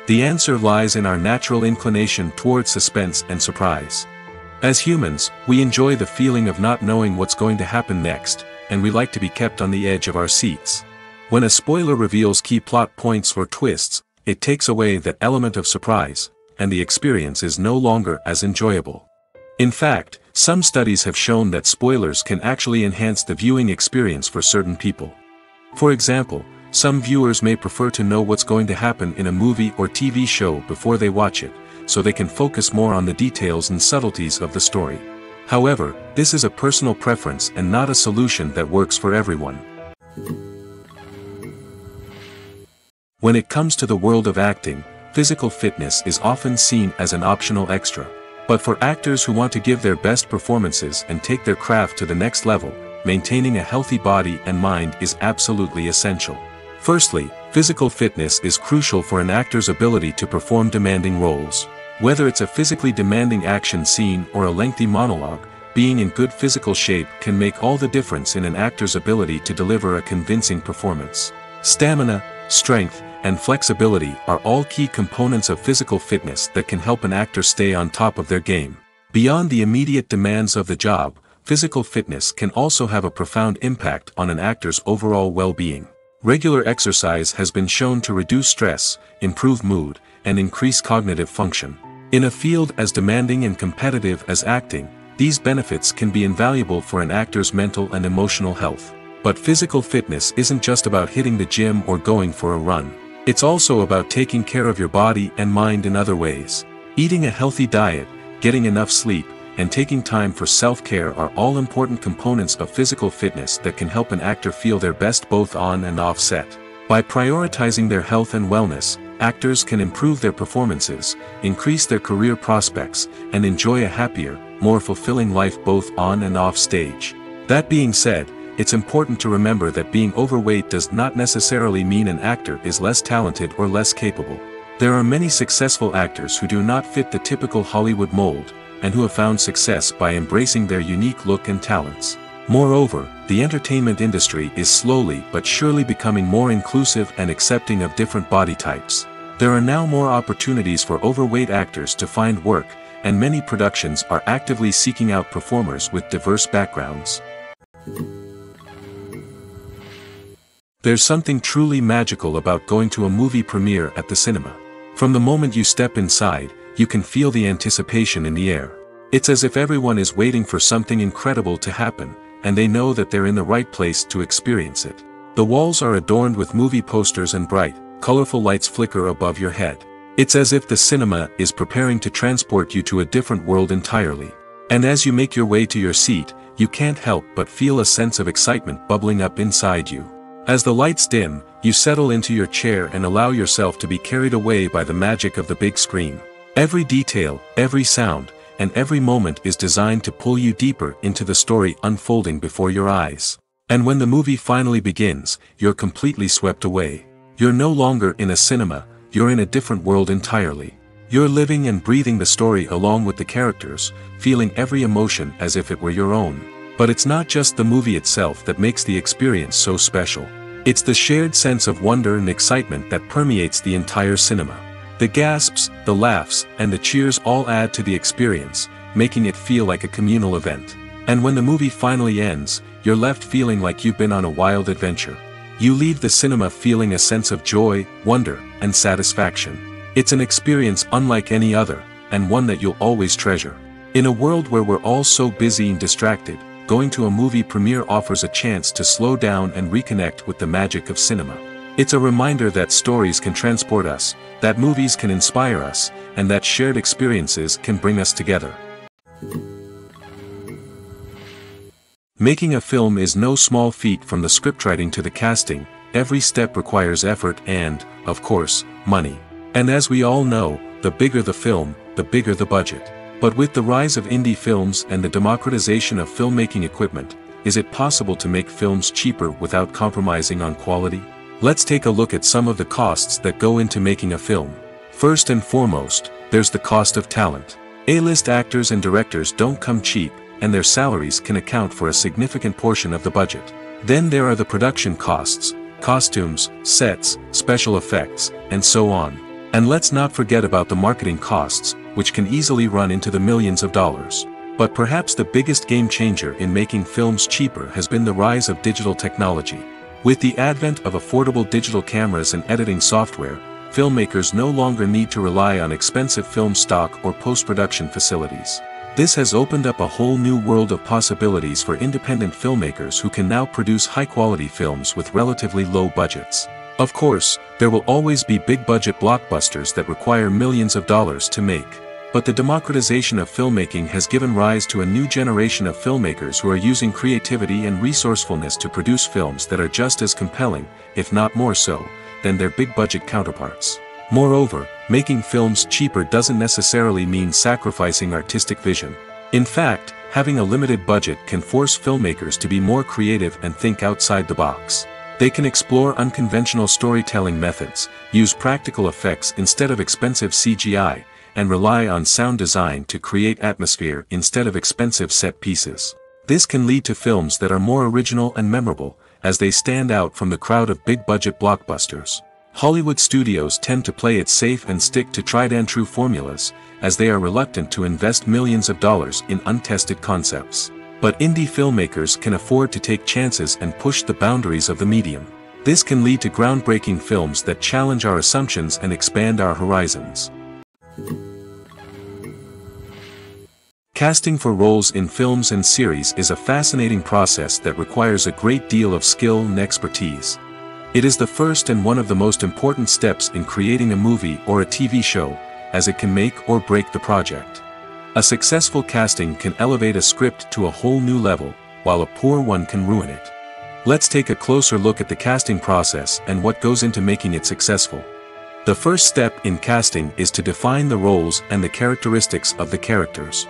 The answer lies in our natural inclination toward suspense and surprise. As humans, we enjoy the feeling of not knowing what's going to happen next, and we like to be kept on the edge of our seats. When a spoiler reveals key plot points or twists, it takes away that element of surprise, and the experience is no longer as enjoyable. In fact, some studies have shown that spoilers can actually enhance the viewing experience for certain people. For example, some viewers may prefer to know what's going to happen in a movie or TV show before they watch it, so they can focus more on the details and subtleties of the story. However, this is a personal preference and not a solution that works for everyone. When it comes to the world of acting, physical fitness is often seen as an optional extra. But for actors who want to give their best performances and take their craft to the next level, maintaining a healthy body and mind is absolutely essential. Firstly, physical fitness is crucial for an actor's ability to perform demanding roles. Whether it's a physically demanding action scene or a lengthy monologue, being in good physical shape can make all the difference in an actor's ability to deliver a convincing performance. Stamina, strength, and flexibility are all key components of physical fitness that can help an actor stay on top of their game. Beyond the immediate demands of the job, physical fitness can also have a profound impact on an actor's overall well-being. Regular exercise has been shown to reduce stress, improve mood, and increase cognitive function. In a field as demanding and competitive as acting, these benefits can be invaluable for an actor's mental and emotional health. But physical fitness isn't just about hitting the gym or going for a run. It's also about taking care of your body and mind in other ways. Eating a healthy diet, getting enough sleep, and taking time for self-care are all important components of physical fitness that can help an actor feel their best both on and off set. By prioritizing their health and wellness, actors can improve their performances, increase their career prospects, and enjoy a happier, more fulfilling life both on and off stage. That being said, it's important to remember that being overweight does not necessarily mean an actor is less talented or less capable. There are many successful actors who do not fit the typical Hollywood mold, and who have found success by embracing their unique look and talents. Moreover, the entertainment industry is slowly but surely becoming more inclusive and accepting of different body types. There are now more opportunities for overweight actors to find work, and many productions are actively seeking out performers with diverse backgrounds. There's something truly magical about going to a movie premiere at the cinema. From the moment you step inside, you can feel the anticipation in the air. It's as if everyone is waiting for something incredible to happen, and they know that they're in the right place to experience it. The walls are adorned with movie posters and bright, colorful lights flicker above your head. It's as if the cinema is preparing to transport you to a different world entirely. And as you make your way to your seat, you can't help but feel a sense of excitement bubbling up inside you. As the lights dim, you settle into your chair and allow yourself to be carried away by the magic of the big screen. Every detail, every sound, and every moment is designed to pull you deeper into the story unfolding before your eyes. And when the movie finally begins, you're completely swept away. You're no longer in a cinema, you're in a different world entirely. You're living and breathing the story along with the characters, feeling every emotion as if it were your own. But it's not just the movie itself that makes the experience so special. It's the shared sense of wonder and excitement that permeates the entire cinema. The gasps, the laughs, and the cheers all add to the experience, making it feel like a communal event. And when the movie finally ends, you're left feeling like you've been on a wild adventure. You leave the cinema feeling a sense of joy, wonder, and satisfaction. It's an experience unlike any other, and one that you'll always treasure. In a world where we're all so busy and distracted, going to a movie premiere offers a chance to slow down and reconnect with the magic of cinema. It's a reminder that stories can transport us, that movies can inspire us, and that shared experiences can bring us together. Making a film is no small feat. From the scriptwriting to the casting, every step requires effort and, of course, money. And as we all know, the bigger the film, the bigger the budget. But with the rise of indie films and the democratization of filmmaking equipment, is it possible to make films cheaper without compromising on quality? Let's take a look at some of the costs that go into making a film. First and foremost, there's the cost of talent. A-list actors and directors don't come cheap, and their salaries can account for a significant portion of the budget. Then there are the production costs, costumes, sets, special effects, and so on. And let's not forget about the marketing costs, which can easily run into the millions of dollars. But perhaps the biggest game changer in making films cheaper has been the rise of digital technology. With the advent of affordable digital cameras and editing software, filmmakers no longer need to rely on expensive film stock or post-production facilities. This has opened up a whole new world of possibilities for independent filmmakers who can now produce high-quality films with relatively low budgets. Of course, there will always be big-budget blockbusters that require millions of dollars to make. But the democratization of filmmaking has given rise to a new generation of filmmakers who are using creativity and resourcefulness to produce films that are just as compelling, if not more so, than their big-budget counterparts. Moreover, making films cheaper doesn't necessarily mean sacrificing artistic vision. In fact, having a limited budget can force filmmakers to be more creative and think outside the box. They can explore unconventional storytelling methods, use practical effects instead of expensive CGI, and rely on sound design to create atmosphere instead of expensive set pieces. This can lead to films that are more original and memorable, as they stand out from the crowd of big-budget blockbusters. Hollywood studios tend to play it safe and stick to tried-and-true formulas, as they are reluctant to invest millions of dollars in untested concepts. But indie filmmakers can afford to take chances and push the boundaries of the medium. This can lead to groundbreaking films that challenge our assumptions and expand our horizons. Casting for roles in films and series is a fascinating process that requires a great deal of skill and expertise. It is the first and one of the most important steps in creating a movie or a TV show, as it can make or break the project. A successful casting can elevate a script to a whole new level, while a poor one can ruin it. Let's take a closer look at the casting process and what goes into making it successful. The first step in casting is to define the roles and the characteristics of the characters.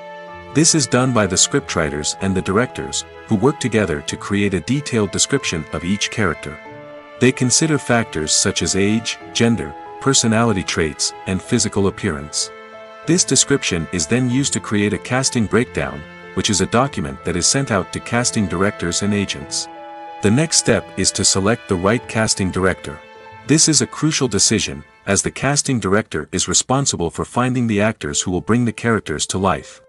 This is done by the scriptwriters and the directors, who work together to create a detailed description of each character. They consider factors such as age, gender, personality traits, and physical appearance. This description is then used to create a casting breakdown, which is a document that is sent out to casting directors and agents. The next step is to select the right casting director. This is a crucial decision, as the casting director is responsible for finding the actors who will bring the characters to life.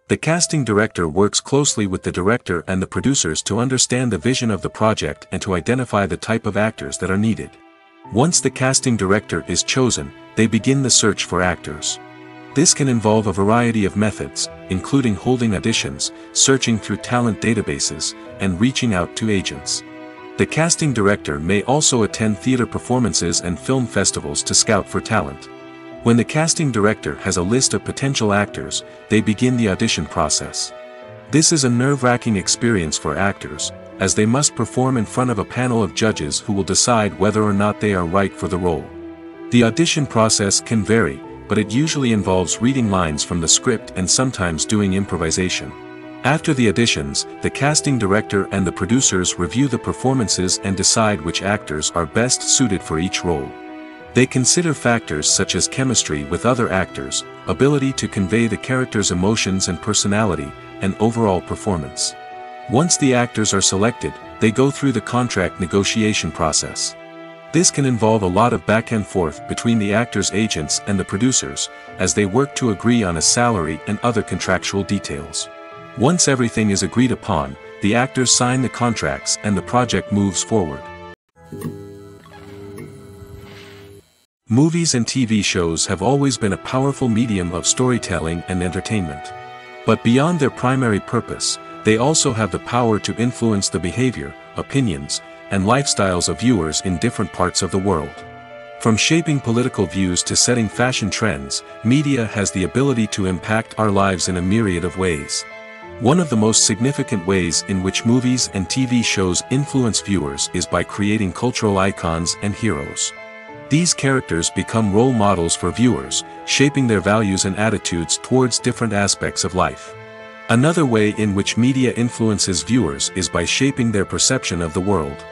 The casting director works closely with the director and the producers to understand the vision of the project and to identify the type of actors that are needed. Once the casting director is chosen, they begin the search for actors. This can involve a variety of methods, including holding auditions, searching through talent databases, and reaching out to agents. The casting director may also attend theater performances and film festivals to scout for talent. When the casting director has a list of potential actors, they begin the audition process. This is a nerve-wracking experience for actors, as they must perform in front of a panel of judges who will decide whether or not they are right for the role. The audition process can vary, but it usually involves reading lines from the script and sometimes doing improvisation. After the auditions, the casting director and the producers review the performances and decide which actors are best suited for each role. They consider factors such as chemistry with other actors, ability to convey the character's emotions and personality, and overall performance. Once the actors are selected, they go through the contract negotiation process. This can involve a lot of back and forth between the actors' agents and the producers, as they work to agree on a salary and other contractual details. Once everything is agreed upon, the actors sign the contracts and the project moves forward. Movies and TV shows have always been a powerful medium of storytelling and entertainment. But beyond their primary purpose, they also have the power to influence the behavior, opinions, and lifestyles of viewers in different parts of the world. From shaping political views to setting fashion trends, media has the ability to impact our lives in a myriad of ways. One of the most significant ways in which movies and TV shows influence viewers is by creating cultural icons and heroes. These characters become role models for viewers, shaping their values and attitudes towards different aspects of life. Another way in which media influences viewers is by shaping their perception of the world.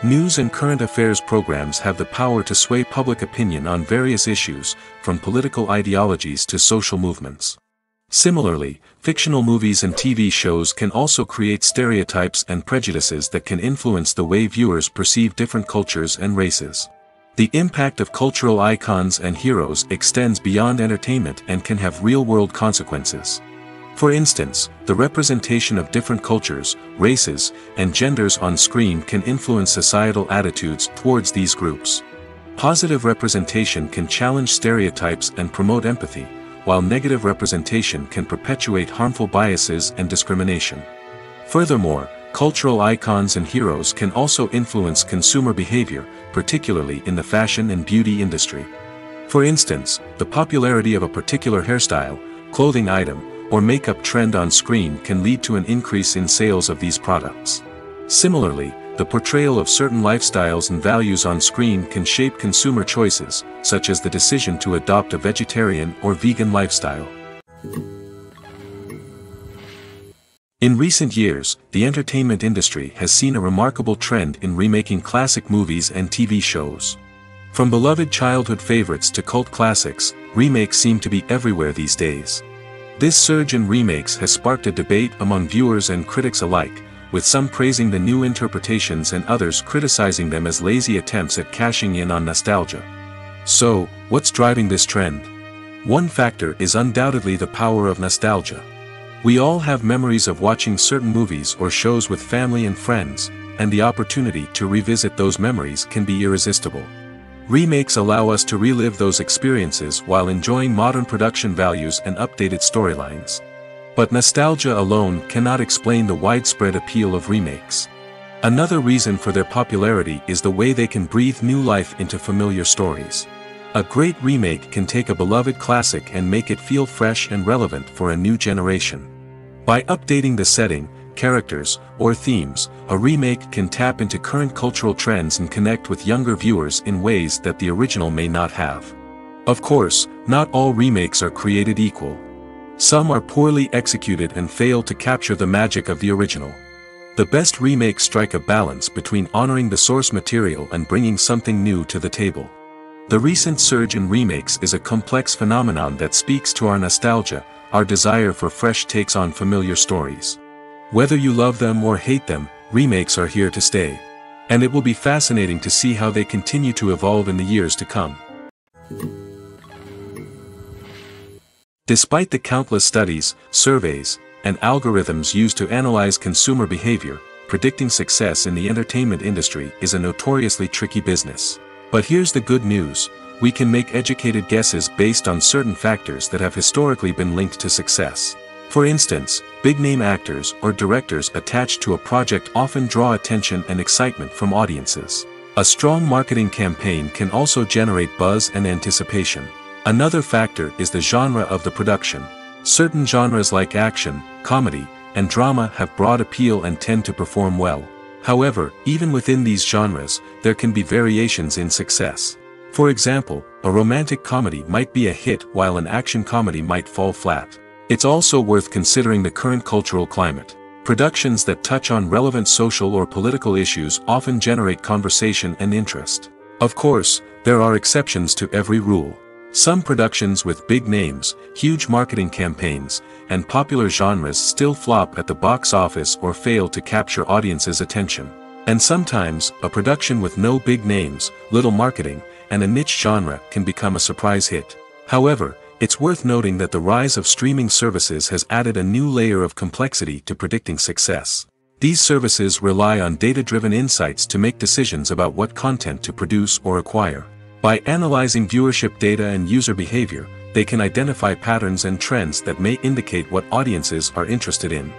News and current affairs programs have the power to sway public opinion on various issues, from political ideologies to social movements. Similarly, fictional movies and TV shows can also create stereotypes and prejudices that can influence the way viewers perceive different cultures and races. The impact of cultural icons and heroes extends beyond entertainment and can have real-world consequences. For instance, the representation of different cultures, races, and genders on screen can influence societal attitudes towards these groups. Positive representation can challenge stereotypes and promote empathy, while negative representation can perpetuate harmful biases and discrimination. Furthermore, cultural icons and heroes can also influence consumer behavior, particularly in the fashion and beauty industry. For instance, the popularity of a particular hairstyle, clothing item, or makeup trend on screen can lead to an increase in sales of these products. Similarly, the portrayal of certain lifestyles and values on screen can shape consumer choices, such as the decision to adopt a vegetarian or vegan lifestyle. In recent years, the entertainment industry has seen a remarkable trend in remaking classic movies and TV shows. From beloved childhood favorites to cult classics, remakes seem to be everywhere these days. This surge in remakes has sparked a debate among viewers and critics alike, with some praising the new interpretations and others criticizing them as lazy attempts at cashing in on nostalgia. So, what's driving this trend? One factor is undoubtedly the power of nostalgia. We all have memories of watching certain movies or shows with family and friends, and the opportunity to revisit those memories can be irresistible. Remakes allow us to relive those experiences while enjoying modern production values and updated storylines. But nostalgia alone cannot explain the widespread appeal of remakes. Another reason for their popularity is the way they can breathe new life into familiar stories. A great remake can take a beloved classic and make it feel fresh and relevant for a new generation. By updating the setting, characters, or themes, a remake can tap into current cultural trends and connect with younger viewers in ways that the original may not have. Of course, not all remakes are created equal. Some are poorly executed and fail to capture the magic of the original. The best remakes strike a balance between honoring the source material and bringing something new to the table. The recent surge in remakes is a complex phenomenon that speaks to our nostalgia, our desire for fresh takes on familiar stories. Whether you love them or hate them, remakes are here to stay. And it will be fascinating to see how they continue to evolve in the years to come. Despite the countless studies, surveys, and algorithms used to analyze consumer behavior, predicting success in the entertainment industry is a notoriously tricky business. But here's the good news: we can make educated guesses based on certain factors that have historically been linked to success. For instance, big-name actors or directors attached to a project often draw attention and excitement from audiences. A strong marketing campaign can also generate buzz and anticipation. Another factor is the genre of the production. Certain genres like action, comedy, and drama have broad appeal and tend to perform well. However, even within these genres, there can be variations in success. For example, a romantic comedy might be a hit while an action comedy might fall flat. It's also worth considering the current cultural climate. Productions that touch on relevant social or political issues often generate conversation and interest. Of course, there are exceptions to every rule. Some productions with big names, huge marketing campaigns, and popular genres still flop at the box office or fail to capture audiences' attention. And sometimes, a production with no big names, little marketing, and a niche genre can become a surprise hit. However, it's worth noting that the rise of streaming services has added a new layer of complexity to predicting success. These services rely on data-driven insights to make decisions about what content to produce or acquire. By analyzing viewership data and user behavior, they can identify patterns and trends that may indicate what audiences are interested in.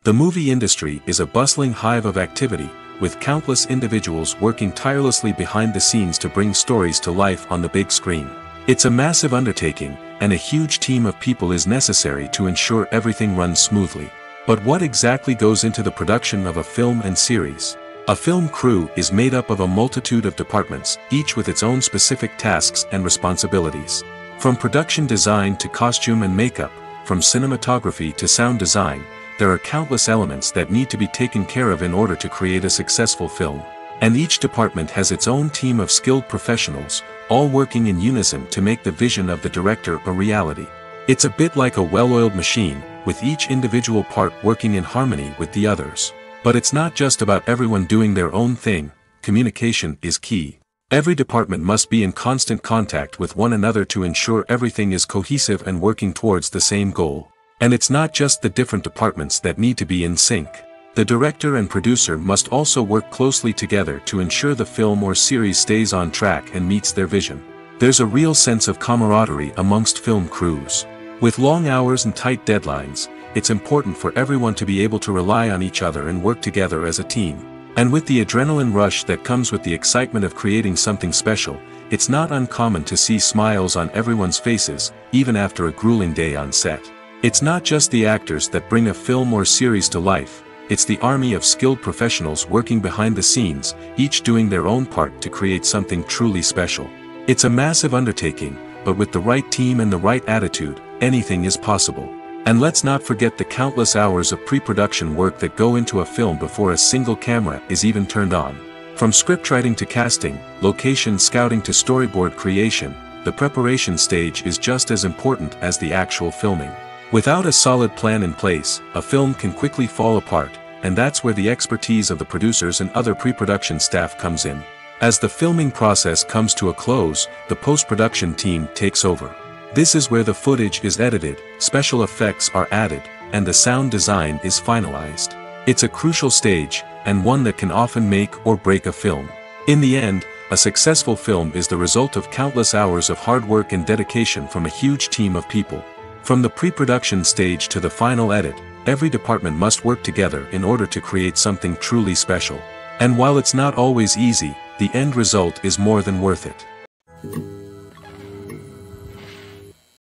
The movie industry is a bustling hive of activity, with countless individuals working tirelessly behind the scenes to bring stories to life on the big screen. It's a massive undertaking, and a huge team of people is necessary to ensure everything runs smoothly. But what exactly goes into the production of a film and series? A film crew is made up of a multitude of departments, each with its own specific tasks and responsibilities. From production design to costume and makeup, from cinematography to sound design, there are countless elements that need to be taken care of in order to create a successful film. And each department has its own team of skilled professionals, all working in unison to make the vision of the director a reality. It's a bit like a well-oiled machine, with each individual part working in harmony with the others. But it's not just about everyone doing their own thing. Communication is key. Every department must be in constant contact with one another to ensure everything is cohesive and working towards the same goal. And it's not just the different departments that need to be in sync. The director and producer must also work closely together to ensure the film or series stays on track and meets their vision. There's a real sense of camaraderie amongst film crews. With long hours and tight deadlines, it's important for everyone to be able to rely on each other and work together as a team. And with the adrenaline rush that comes with the excitement of creating something special, it's not uncommon to see smiles on everyone's faces, even after a grueling day on set. It's not just the actors that bring a film or series to life, it's the army of skilled professionals working behind the scenes, each doing their own part to create something truly special. It's a massive undertaking, but with the right team and the right attitude, anything is possible. And let's not forget the countless hours of pre-production work that go into a film before a single camera is even turned on. From scriptwriting to casting, location scouting to storyboard creation, the preparation stage is just as important as the actual filming. Without a solid plan in place, a film can quickly fall apart, and that's where the expertise of the producers and other pre-production staff comes in. As the filming process comes to a close, the post-production team takes over. This is where the footage is edited, special effects are added, and the sound design is finalized. It's a crucial stage, and one that can often make or break a film. In the end, a successful film is the result of countless hours of hard work and dedication from a huge team of people. From the pre-production stage to the final edit, every department must work together in order to create something truly special. And while it's not always easy, the end result is more than worth it.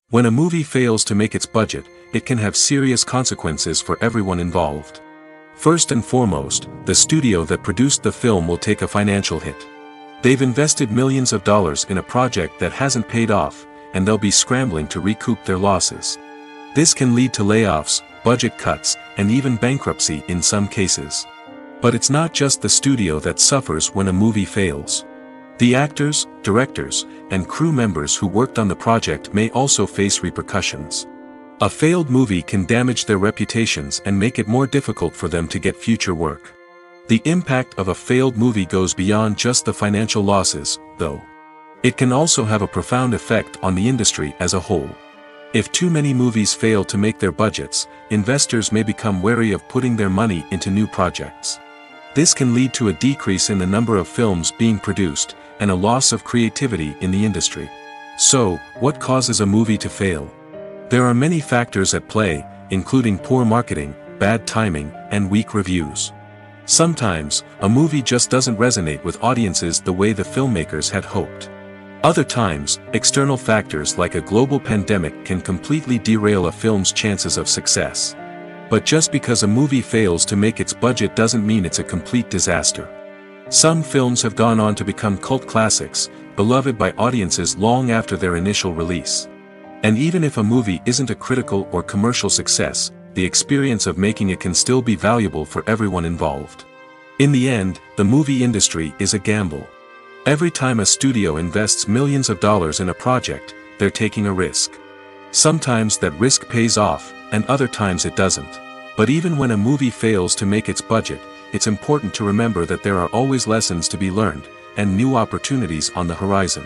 When a movie fails to make its budget, it can have serious consequences for everyone involved. First and foremost, the studio that produced the film will take a financial hit. They've invested millions of dollars in a project that hasn't paid off, and they'll be scrambling to recoup their losses. This can lead to layoffs, budget cuts, and even bankruptcy in some cases. But it's not just the studio that suffers when a movie fails. The actors, directors, and crew members who worked on the project may also face repercussions. A failed movie can damage their reputations and make it more difficult for them to get future work. The impact of a failed movie goes beyond just the financial losses, though. It can also have a profound effect on the industry as a whole. If too many movies fail to make their budgets, investors may become wary of putting their money into new projects. This can lead to a decrease in the number of films being produced, and a loss of creativity in the industry. So, what causes a movie to fail? There are many factors at play, including poor marketing, bad timing, and weak reviews. Sometimes, a movie just doesn't resonate with audiences the way the filmmakers had hoped. Other times, external factors like a global pandemic can completely derail a film's chances of success. But just because a movie fails to make its budget doesn't mean it's a complete disaster. Some films have gone on to become cult classics, beloved by audiences long after their initial release. And even if a movie isn't a critical or commercial success, the experience of making it can still be valuable for everyone involved. In the end, the movie industry is a gamble. Every time a studio invests millions of dollars in a project, they're taking a risk. Sometimes that risk pays off, and other times it doesn't. But even when a movie fails to make its budget, it's important to remember that there are always lessons to be learned, and new opportunities on the horizon.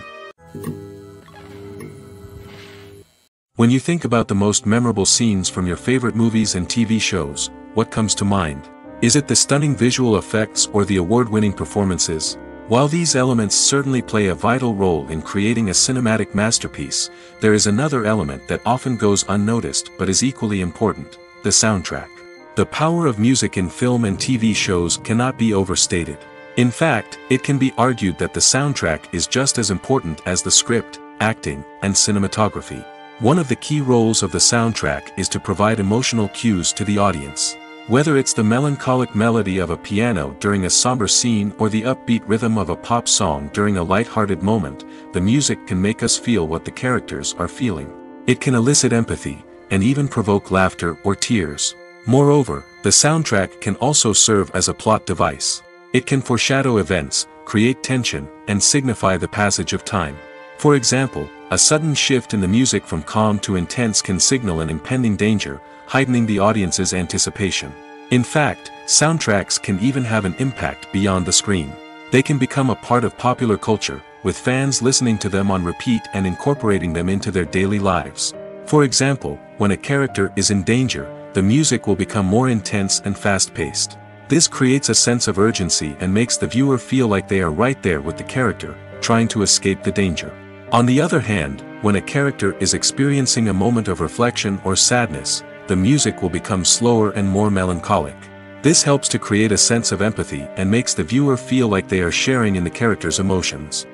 When you think about the most memorable scenes from your favorite movies and TV shows, what comes to mind? Is it the stunning visual effects or the award-winning performances? While these elements certainly play a vital role in creating a cinematic masterpiece, there is another element that often goes unnoticed but is equally important: the soundtrack. The power of music in film and TV shows cannot be overstated. In fact, it can be argued that the soundtrack is just as important as the script, acting, and cinematography. One of the key roles of the soundtrack is to provide emotional cues to the audience. Whether it's the melancholic melody of a piano during a somber scene or the upbeat rhythm of a pop song during a light-hearted moment, the music can make us feel what the characters are feeling. It can elicit empathy, and even provoke laughter or tears. Moreover, the soundtrack can also serve as a plot device. It can foreshadow events, create tension, and signify the passage of time. For example, a sudden shift in the music from calm to intense can signal an impending danger, heightening the audience's anticipation. In fact, soundtracks can even have an impact beyond the screen. They can become a part of popular culture, with fans listening to them on repeat and incorporating them into their daily lives. For example, when a character is in danger, the music will become more intense and fast-paced. This creates a sense of urgency and makes the viewer feel like they are right there with the character, trying to escape the danger. On the other hand, when a character is experiencing a moment of reflection or sadness, the music will become slower and more melancholic. This helps to create a sense of empathy and makes the viewer feel like they are sharing in the character's emotions.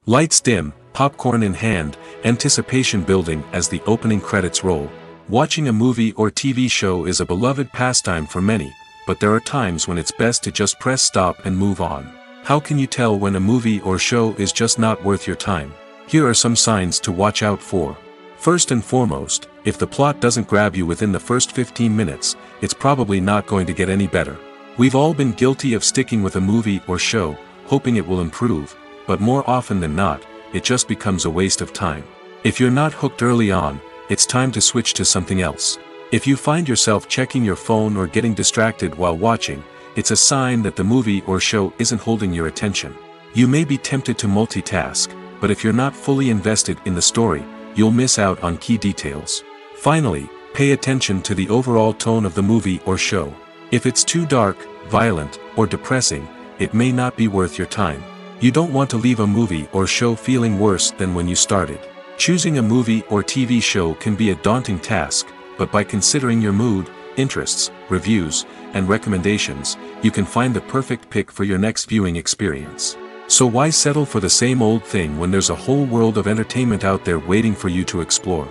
Lights dim, popcorn in hand, anticipation building as the opening credits roll. Watching a movie or TV show is a beloved pastime for many, but there are times when it's best to just press stop and move on. How can you tell when a movie or show is just not worth your time? Here are some signs to watch out for. First and foremost, if the plot doesn't grab you within the first 15 minutes, it's probably not going to get any better. We've all been guilty of sticking with a movie or show, hoping it will improve, but more often than not, it just becomes a waste of time. If you're not hooked early on, it's time to switch to something else. If you find yourself checking your phone or getting distracted while watching, it's a sign that the movie or show isn't holding your attention. You may be tempted to multitask, but if you're not fully invested in the story, you'll miss out on key details. Finally, pay attention to the overall tone of the movie or show. If it's too dark, violent, or depressing, it may not be worth your time. You don't want to leave a movie or show feeling worse than when you started. Choosing a movie or TV show can be a daunting task, but by considering your mood, interests, reviews, and recommendations, you can find the perfect pick for your next viewing experience. So why settle for the same old thing when there's a whole world of entertainment out there waiting for you to explore?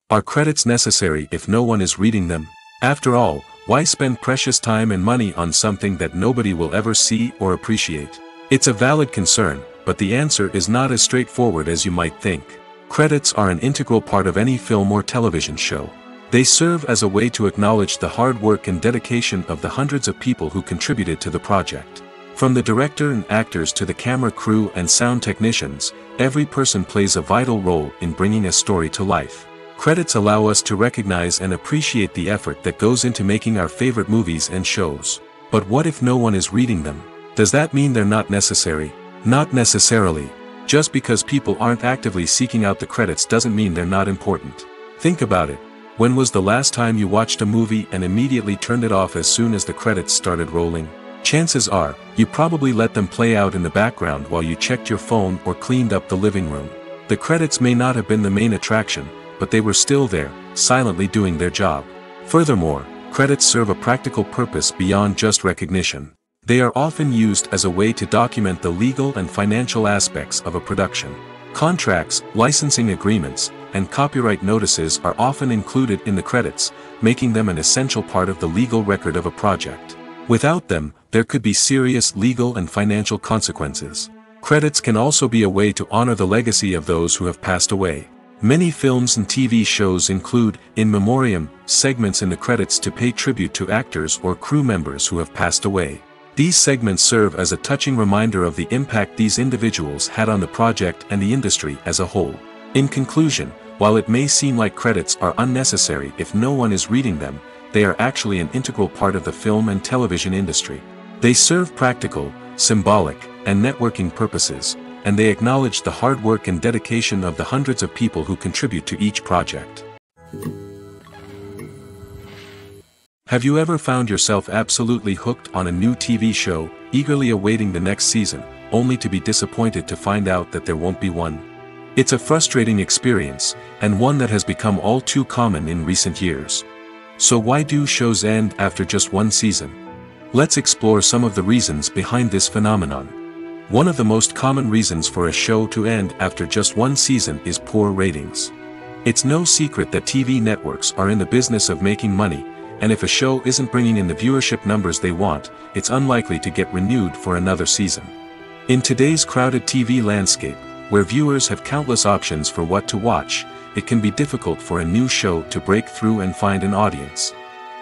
Are credits necessary if no one is reading them? After all, Why spend precious time and money on something that nobody will ever see or appreciate? It's a valid concern, but the answer is not as straightforward as you might think. Credits are an integral part of any film or television show. They serve as a way to acknowledge the hard work and dedication of the hundreds of people who contributed to the project. From the director and actors to the camera crew and sound technicians, every person plays a vital role in bringing a story to life. Credits allow us to recognize and appreciate the effort that goes into making our favorite movies and shows. But what if no one is reading them? Does that mean they're not necessary? Not necessarily. Just because people aren't actively seeking out the credits doesn't mean they're not important. Think about it. When was the last time you watched a movie and immediately turned it off as soon as the credits started rolling? Chances are, you probably let them play out in the background while you checked your phone or cleaned up the living room. The credits may not have been the main attraction, but they were still there, silently doing their job. Furthermore, credits serve a practical purpose beyond just recognition. They are often used as a way to document the legal and financial aspects of a production. Contracts, licensing agreements, and copyright notices are often included in the credits, making them an essential part of the legal record of a project. Without them, there could be serious legal and financial consequences. Credits can also be a way to honor the legacy of those who have passed away. Many films and TV shows include, in memoriam, segments in the credits to pay tribute to actors or crew members who have passed away. These segments serve as a touching reminder of the impact these individuals had on the project and the industry as a whole. In conclusion, while it may seem like credits are unnecessary if no one is reading them, they are actually an integral part of the film and television industry. They serve practical, symbolic, and networking purposes, and they acknowledge the hard work and dedication of the hundreds of people who contribute to each project. Have you ever found yourself absolutely hooked on a new TV show, eagerly awaiting the next season, only to be disappointed to find out that there won't be one? It's a frustrating experience, and one that has become all too common in recent years. So why do shows end after just one season? Let's explore some of the reasons behind this phenomenon. One of the most common reasons for a show to end after just one season is poor ratings. It's no secret that TV networks are in the business of making money, and if a show isn't bringing in the viewership numbers they want, it's unlikely to get renewed for another season. In today's crowded TV landscape, where viewers have countless options for what to watch, it can be difficult for a new show to break through and find an audience.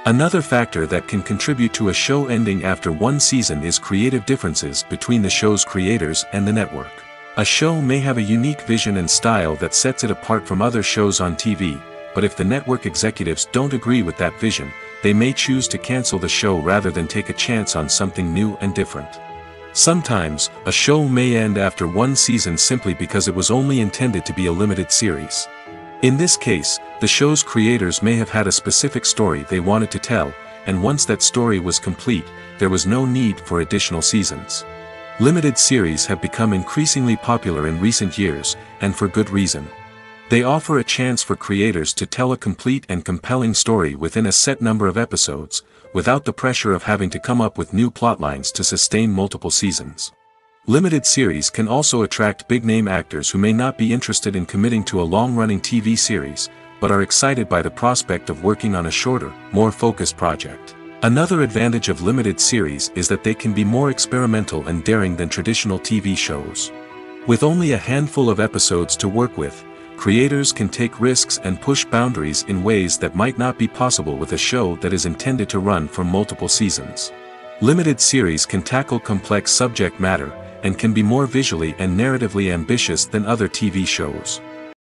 Another factor that can contribute to a show ending after one season is creative differences between the show's creators and the network. A show may have a unique vision and style that sets it apart from other shows on TV, but if the network executives don't agree with that vision, they may choose to cancel the show rather than take a chance on something new and different. Sometimes, a show may end after one season simply because it was only intended to be a limited series. In this case, the show's creators may have had a specific story they wanted to tell, and once that story was complete, there was no need for additional seasons. Limited series have become increasingly popular in recent years, and for good reason. They offer a chance for creators to tell a complete and compelling story within a set number of episodes, without the pressure of having to come up with new plotlines to sustain multiple seasons. Limited series can also attract big-name actors who may not be interested in committing to a long-running TV series, but are excited by the prospect of working on a shorter, more focused project. Another advantage of limited series is that they can be more experimental and daring than traditional TV shows. With only a handful of episodes to work with, creators can take risks and push boundaries in ways that might not be possible with a show that is intended to run for multiple seasons. Limited series can tackle complex subject matter, and can be more visually and narratively ambitious than other TV shows.